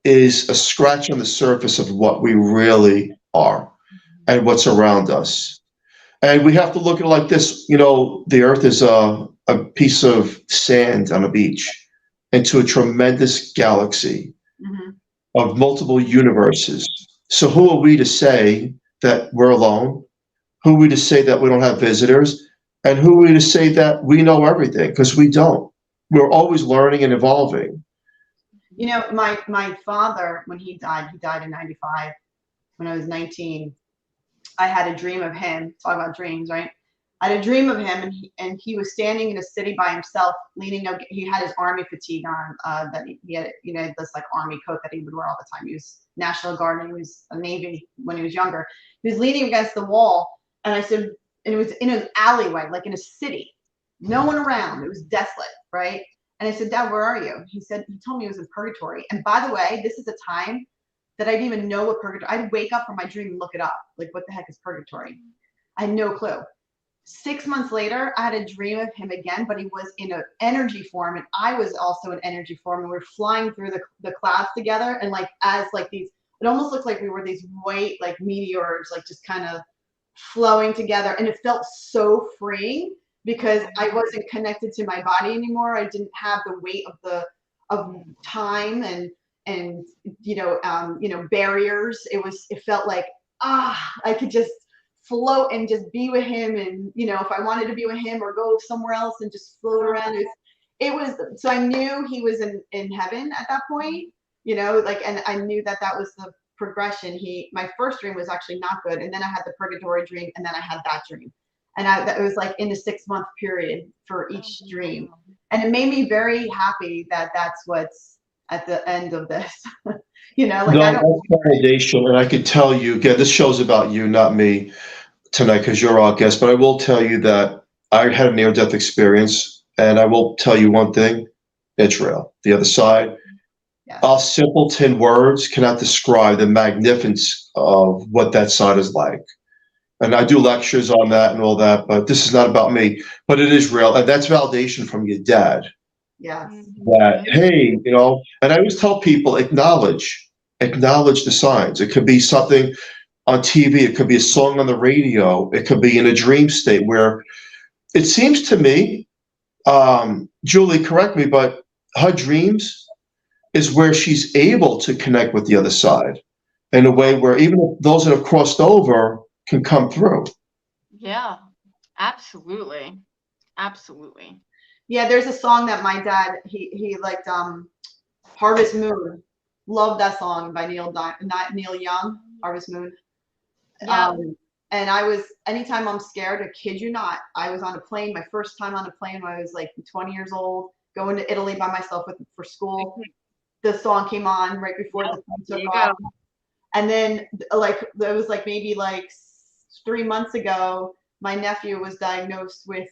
[SPEAKER 4] is a scratch on the surface of what we really are and what's around us. And we have to look at it like this. The earth is a piece of sand on a beach into a tremendous galaxy of multiple universes. So who are we to say that we're alone? Who are we to say that we don't have visitors? And who are we to say that we know everything? Because we don't. We're always learning and evolving.
[SPEAKER 3] My father, when he died in 95. When I was 19, I had a dream of him. Talk about dreams, right? I had a dream of him, and he was standing in a city by himself, leaning up. He had his army fatigue on, that he had, this like army coat that he would wear all the time. He was National Guard, and he was a Navy when he was younger. He was leaning against the wall, and I said, and it was in an alleyway, like in a city, no one around. It was desolate, right? And I said, Dad, where are you? He told me he was in purgatory. And by the way, this is a time that I didn't even know what purgatory. I'd wake up from my dream and look it up. Like, what the heck is purgatory? I had no clue. 6 months later, I had a dream of him again, but he was in an energy form, and I was also in energy form, and we were flying through the clouds together, and these, it almost looked like we were these white like meteors, like just kind of flowing together, and it felt so freeing because I wasn't connected to my body anymore. I didn't have the weight of time and barriers. It felt like I could just float and just be with him, and if I wanted to be with him or go somewhere else and just float around, it was so I knew he was in heaven at that point, and I knew that was the progression. My first dream was actually not good, and then I had the purgatory dream, and then I had that dream, and it was like in the 6-month period for each dream, and it made me very happy that that's what's at the end of this.
[SPEAKER 4] No, that's validation, and I could tell you again, this show's about you, not me tonight, because you're our guest, but I will tell you that I had a near-death experience, and I will tell you one thing, it's real. The other side, our simpleton words cannot describe the magnificence of what that side is like. And I do lectures on that and all that, but this is not about me, but it is real, and that's validation from your dad.
[SPEAKER 3] Yes.
[SPEAKER 4] That, hey, and I always tell people, acknowledge the signs. It could be something on TV. It could be a song on the radio. It could be in a dream state where it seems to me, Julie, correct me, but her dreams is where she's able to connect with the other side in a way where even those that have crossed over can come through.
[SPEAKER 2] Yeah, absolutely. Absolutely.
[SPEAKER 3] Yeah, there's a song that my dad, he liked, Harvest Moon. Love that song by Neil Young, Harvest Moon.
[SPEAKER 2] Yeah.
[SPEAKER 3] And anytime I'm scared, I kid you not, I was on a plane, my first time on a plane when I was like 20 years old, going to Italy by myself for school. The song came on right before the plane took off. And then it was maybe 3 months ago, my nephew was diagnosed with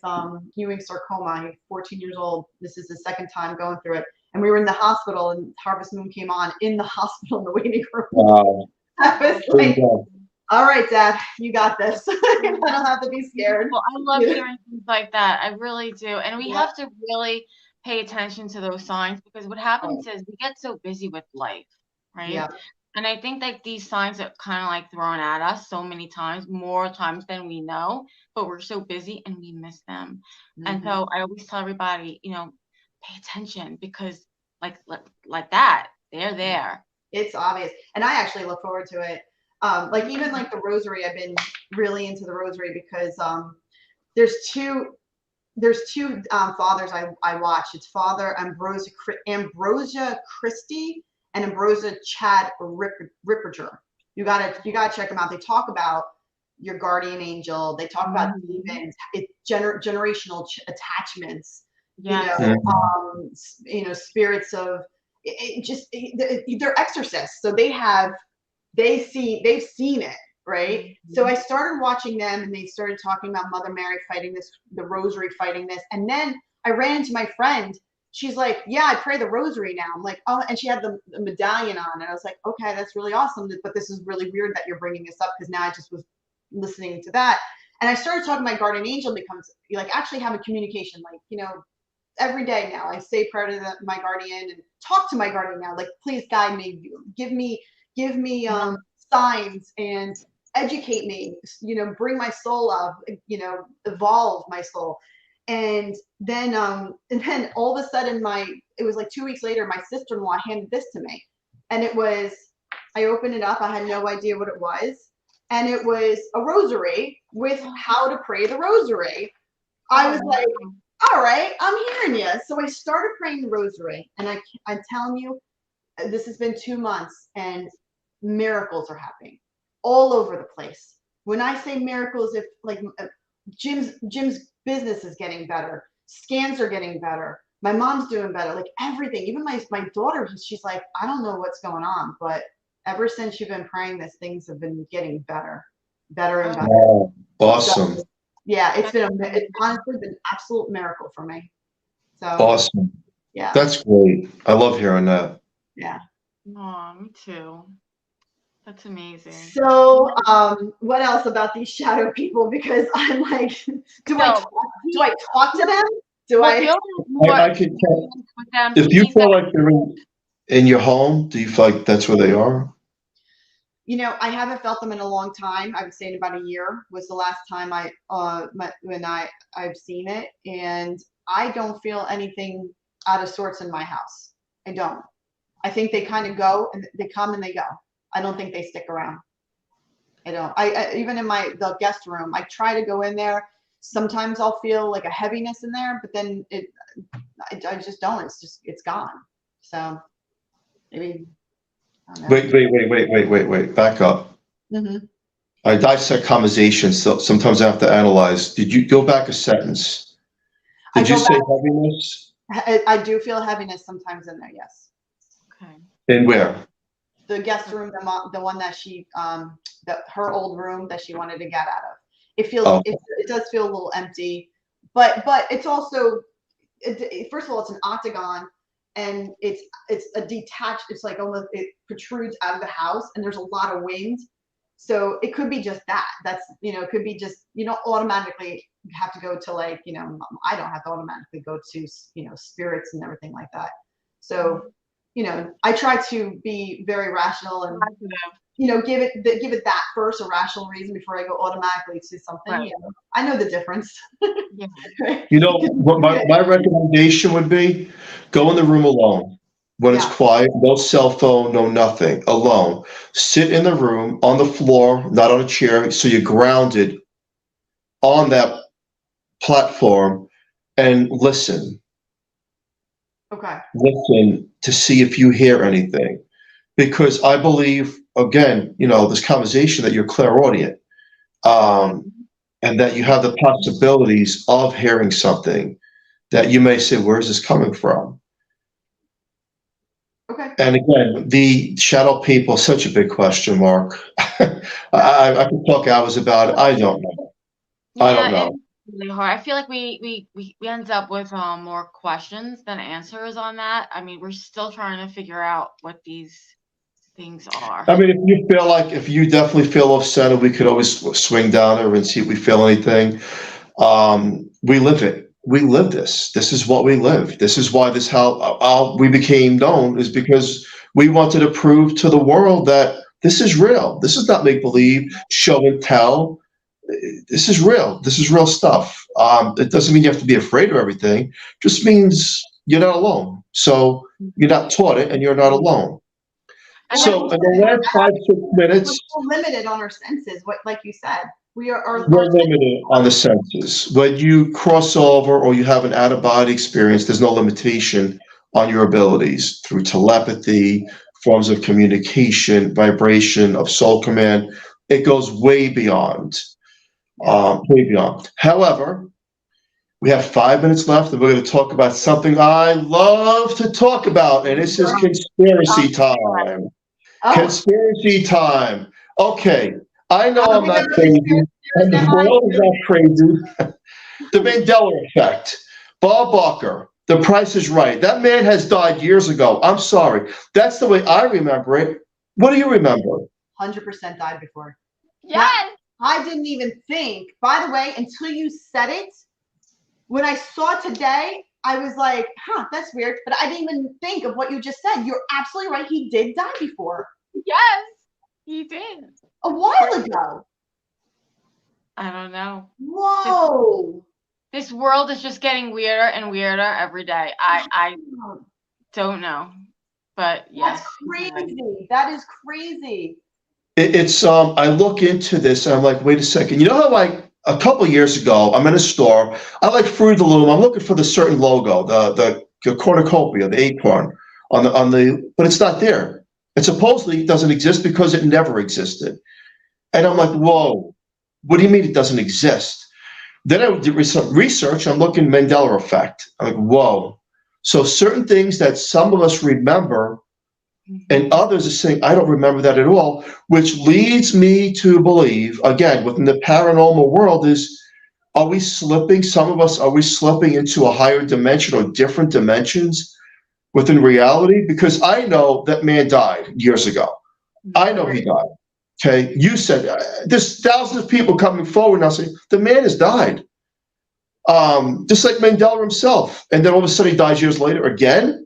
[SPEAKER 3] Ewing sarcoma. He's 14 years old. This is the second time going through it. And we were in the hospital, and Harvest Moon came on in the hospital in the waiting room.
[SPEAKER 4] Wow.
[SPEAKER 3] I was like, all right, Dad, you got this. I don't have to be scared.
[SPEAKER 2] Well, I love hearing things like that. I really do. And we have to really pay attention to those signs, because what happens is we get so busy with life, right?
[SPEAKER 3] Yeah.
[SPEAKER 2] And I think like these signs are kind of like thrown at us so many times, more times than we know, but we're so busy and we miss them. And so I always tell everybody, pay attention, because like that, they're there.
[SPEAKER 3] It's obvious. And I actually look forward to it. Like even like the rosary, I've been really into the rosary because there's two fathers I watch. It's Father Ambrosia Christie and Ambrosia Chad Ripperger. You gotta check them out. They talk about your guardian angel. They talk about demons, generational attachments. Spirits of they're exorcists. So they've seen it. Right. So I started watching them, and they started talking about Mother Mary fighting this, the rosary fighting this. And then I ran into my friend. She's like, yeah, I pray the rosary now. I'm like, oh, and she had the medallion on. And I was like, okay, that's really awesome. But this is really weird that you're bringing this up, because now I just was listening to that. And I started talking to my guardian angel, becomes like actually have a communication, like, every day now I say prayer to my guardian and talk to my guardian now. Like, please guide me, give me signs and educate me, bring my soul up, evolve my soul. And then all of a sudden it was like 2 weeks later, my sister-in-law handed this to me. And I opened it up. I had no idea what it was. And it was a rosary with how to pray the rosary. I was like, all right, I'm hearing you. So I started praying the rosary, and I'm telling you, this has been 2 months, and miracles are happening all over the place. When I say miracles, if like Jim's business is getting better, scans are getting better, my mom's doing better, like everything. Even my daughter, she's like, I don't know what's going on, but ever since you've been praying this, things have been getting better and better.
[SPEAKER 4] Wow. Awesome.
[SPEAKER 3] So, yeah, it's honestly been an absolute miracle for me. So
[SPEAKER 4] awesome.
[SPEAKER 3] Yeah,
[SPEAKER 4] that's great. I love hearing that.
[SPEAKER 3] Yeah.
[SPEAKER 2] Oh, me too. That's amazing.
[SPEAKER 3] So, what else about these shadow people? Because I'm like, do I talk to them?
[SPEAKER 4] I can tell. If you feel like they're in your home, do you feel like that's where they are?
[SPEAKER 3] I haven't felt them in a long time. I would say in about a year was the last time I've seen it, and I don't feel anything out of sorts in my house. I don't. I think they kind of go, and they come and they go. I don't think they stick around. I don't. I even in the guest room, I try to go in there. Sometimes I'll feel like a heaviness in there, but then I just don't. It's gone. So maybe.
[SPEAKER 4] Wait. Back up.
[SPEAKER 3] Mm-hmm.
[SPEAKER 4] I dissect conversations, so sometimes I have to analyze. Did you go back a sentence? Did you say heaviness?
[SPEAKER 3] I do feel heaviness sometimes in there, yes.
[SPEAKER 2] Okay.
[SPEAKER 4] And where?
[SPEAKER 3] The guest room, the one that her old room that she wanted to get out of. It feels, it does feel a little empty, but it's also, first of all, it's an octagon, and it's a detached, it's like almost, it protrudes out of the house, and there's a lot of wind. So it could be just that. That's, it could be just, you don't automatically have to go to like, I don't have to automatically go to, spirits and everything like that. So, I try to be very rational and, give it that first, a rational reason before I go automatically to something.
[SPEAKER 2] Right.
[SPEAKER 3] I know the difference.
[SPEAKER 4] Yeah. What my recommendation would be, go in the room alone. When it's quiet, no cell phone, no nothing, alone. Sit in the room, on the floor, not on a chair, so you're grounded on that platform, and listen.
[SPEAKER 3] Okay.
[SPEAKER 4] Listen to see if you hear anything. Because I believe, again, this conversation that you're clairaudient, and that you have the possibilities of hearing something that you may say, where is this coming from?
[SPEAKER 3] Okay.
[SPEAKER 4] And again, the shadow people, such a big question mark. I could talk hours about it. I don't know. I don't know.
[SPEAKER 2] It's really hard. I feel like we end up with more questions than answers on that. I mean, we're still trying to figure out what these things are.
[SPEAKER 4] I mean, if you definitely feel upset, we could always swing down there and see if we feel anything. We live it. we live this. This is what we live. This is why how we became known, is because we wanted to prove to the world that this is real. This is not make believe, show and tell. This is real. This is real stuff. It doesn't mean you have to be afraid of everything. It just means you're not alone. So you're not taught it, and you're not alone.
[SPEAKER 2] And
[SPEAKER 4] So in the last 5-6 minutes,
[SPEAKER 3] we're so limited on our senses. What, like you said, we're
[SPEAKER 4] limited on the senses. When you cross over or you have an out-of-body experience, there's no limitation on your abilities through telepathy, forms of communication, vibration, of soul command. It goes way beyond. Way beyond. However, we have 5 minutes left, and we're going to talk about something I love to talk about, and this is conspiracy time. Conspiracy time. Okay, I know I'm not crazy, and the world is not crazy. The Mandela effect. Bob Barker, The Price is Right. That man has died years ago. I'm sorry. That's the way I remember it. What do you remember?
[SPEAKER 3] 100% died before.
[SPEAKER 2] yes.
[SPEAKER 3] I didn't even think, by the way, until you said it, when I saw it today, I was like, that's weird. But I didn't even think of what you just said. You're absolutely right. He did die before.
[SPEAKER 2] Yes, he did.
[SPEAKER 3] A while ago.
[SPEAKER 2] I don't know.
[SPEAKER 3] Whoa.
[SPEAKER 2] This world is just getting weirder and weirder every day. I don't know. But yes.
[SPEAKER 3] That's crazy. That is crazy.
[SPEAKER 4] It's I look into this and I'm like, wait a second. You know how like a couple years ago, I'm in a store. I like Fruit of the Loom. I'm looking for the certain logo, the cornucopia, the acorn on the, but it's not there. It supposedly doesn't exist because it never existed. And I'm like, whoa, what do you mean it doesn't exist? Then I did some research. I'm looking Mandela effect. I'm like, whoa. So certain things that some of us remember and others are saying, I don't remember that at all, which leads me to believe, again, within the paranormal world is, are we slipping, some of us, are we slipping into a higher dimension or different dimensions within reality? Because I know that man died years ago. I know he died. Okay, you said, there's thousands of people coming forward now saying, the man has died. Just like Mandela himself. And then all of a sudden he dies years later again.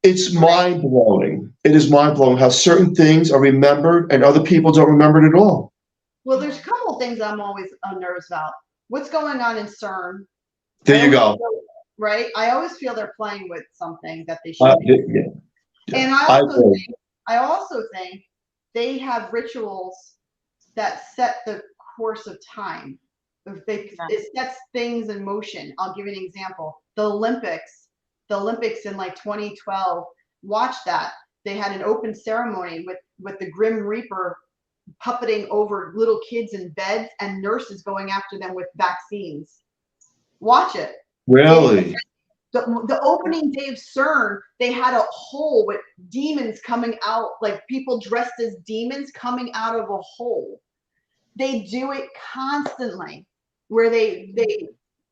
[SPEAKER 4] It's mind-blowing. It is mind-blowing how certain things are remembered and other people don't remember it at all.
[SPEAKER 3] Well, there's a couple of things I'm always nervous about. What's going on in CERN?
[SPEAKER 4] There you go.
[SPEAKER 3] Right? I always feel they're playing with something that they shouldn't.
[SPEAKER 4] Yeah.
[SPEAKER 3] And I also think they have rituals that set the course of time. It sets things in motion. I'll give you an example. The Olympics in like 2012, watch that. They had an open ceremony with the Grim Reaper puppeting over little kids in beds and nurses going after them with vaccines. Watch it.
[SPEAKER 4] Really?
[SPEAKER 3] The opening day of CERN, they had a hole with demons coming out, like people dressed as demons coming out of a hole. They do it constantly, where they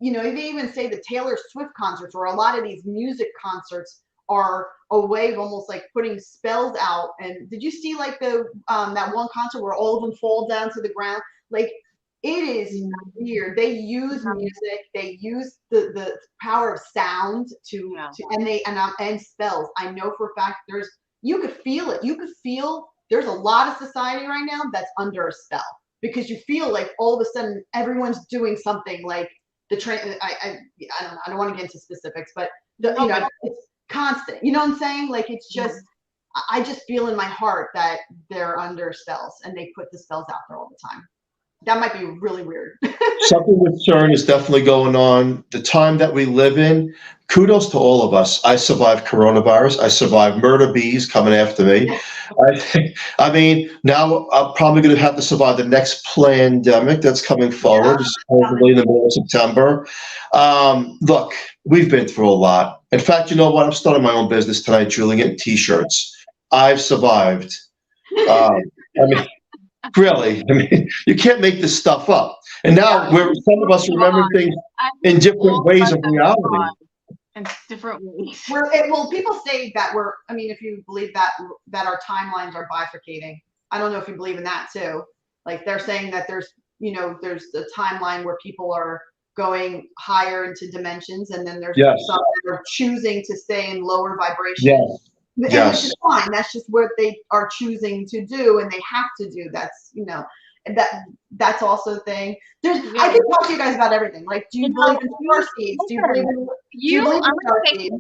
[SPEAKER 3] even say the Taylor Swift concerts or a lot of these music concerts are a way of almost like putting spells out. And did you see like the that one concert where all of them fall down to the ground? Like, it is weird. They use music. They use the power of sound and spells. I know for a fact you could feel it. You could feel there's a lot of society right now that's under a spell because you feel like all of a sudden everyone's doing something like I don't want to get into specifics, but it's constant. You know what I'm saying? Like it's just I just feel in my heart that they're under spells and they put the spells out there all the time. That might be really weird.
[SPEAKER 4] Something with CERN is definitely going on. The time that we live in, kudos to all of us. I survived coronavirus. I survived murder bees coming after me. I mean, now I'm probably going to have to survive the next pandemic that's coming forward, supposedly in the middle of September. Look, we've been through a lot. In fact, you know what? I'm starting my own business tonight, Julie, getting T-shirts. I've survived. Really, I mean, you can't make this stuff up. And now some of us remember things in different ways of reality.
[SPEAKER 2] In different ways.
[SPEAKER 3] Well, people say that if you believe that our timelines are bifurcating. I don't know if you believe in that too. Like they're saying that there's a timeline where people are going higher into dimensions, and then there's
[SPEAKER 4] Yes.
[SPEAKER 3] some that are choosing to stay in lower vibration.
[SPEAKER 4] Yes.
[SPEAKER 3] And
[SPEAKER 4] Yes.
[SPEAKER 3] which is fine. That's just what they are choosing to do, and they have to do. That's, you know, that's also the thing. I could talk to you guys about everything. Like, do you believe in star seeds? Do you believe in star seeds?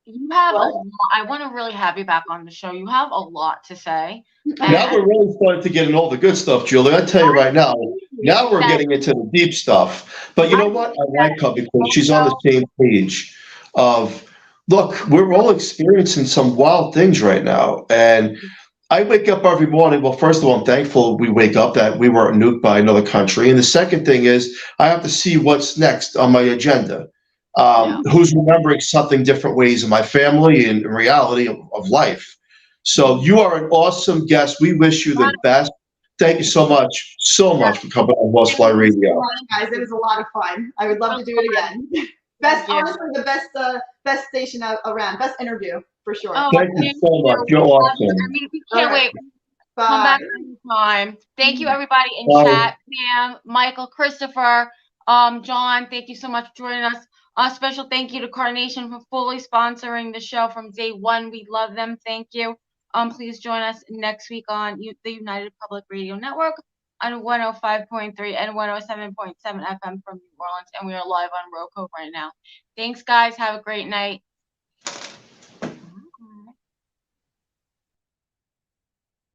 [SPEAKER 2] You have a lot. I want to really have you back on the show. You have a lot to say.
[SPEAKER 4] Now we're really starting to get in all the good stuff, Julie. I tell you right now. Now we're getting into the deep stuff. But you know what? I like her because she's on the same page of, look, we're all experiencing some wild things right now. And I wake up every morning. Well, first of all, I'm thankful we wake up that we weren't nuked by another country. And the second thing is I have to see what's next on my agenda. Who's remembering something different ways in my family and in reality of life. So you are an awesome guest. We wish you the best. Thank you so much for coming on Horsefly Radio.
[SPEAKER 3] Guys, it was a lot of fun. I would love to do it again. Honestly, the best station around. Best interview for sure.
[SPEAKER 2] Oh,
[SPEAKER 4] thank you so much. You're awesome.
[SPEAKER 2] I mean, we can't wait.
[SPEAKER 3] Bye.
[SPEAKER 2] Come back anytime. Thank you, everybody in chat. Pam, Michael, Christopher, John. Thank you so much for joining us. A special thank you to Carnation for fully sponsoring the show from day one. We love them. Thank you. Please join us next week on the United Public Radio Network on 105.3 and 107.7 FM from New Orleans, and we are live on ROKU right now. Thanks, guys. Have a great night.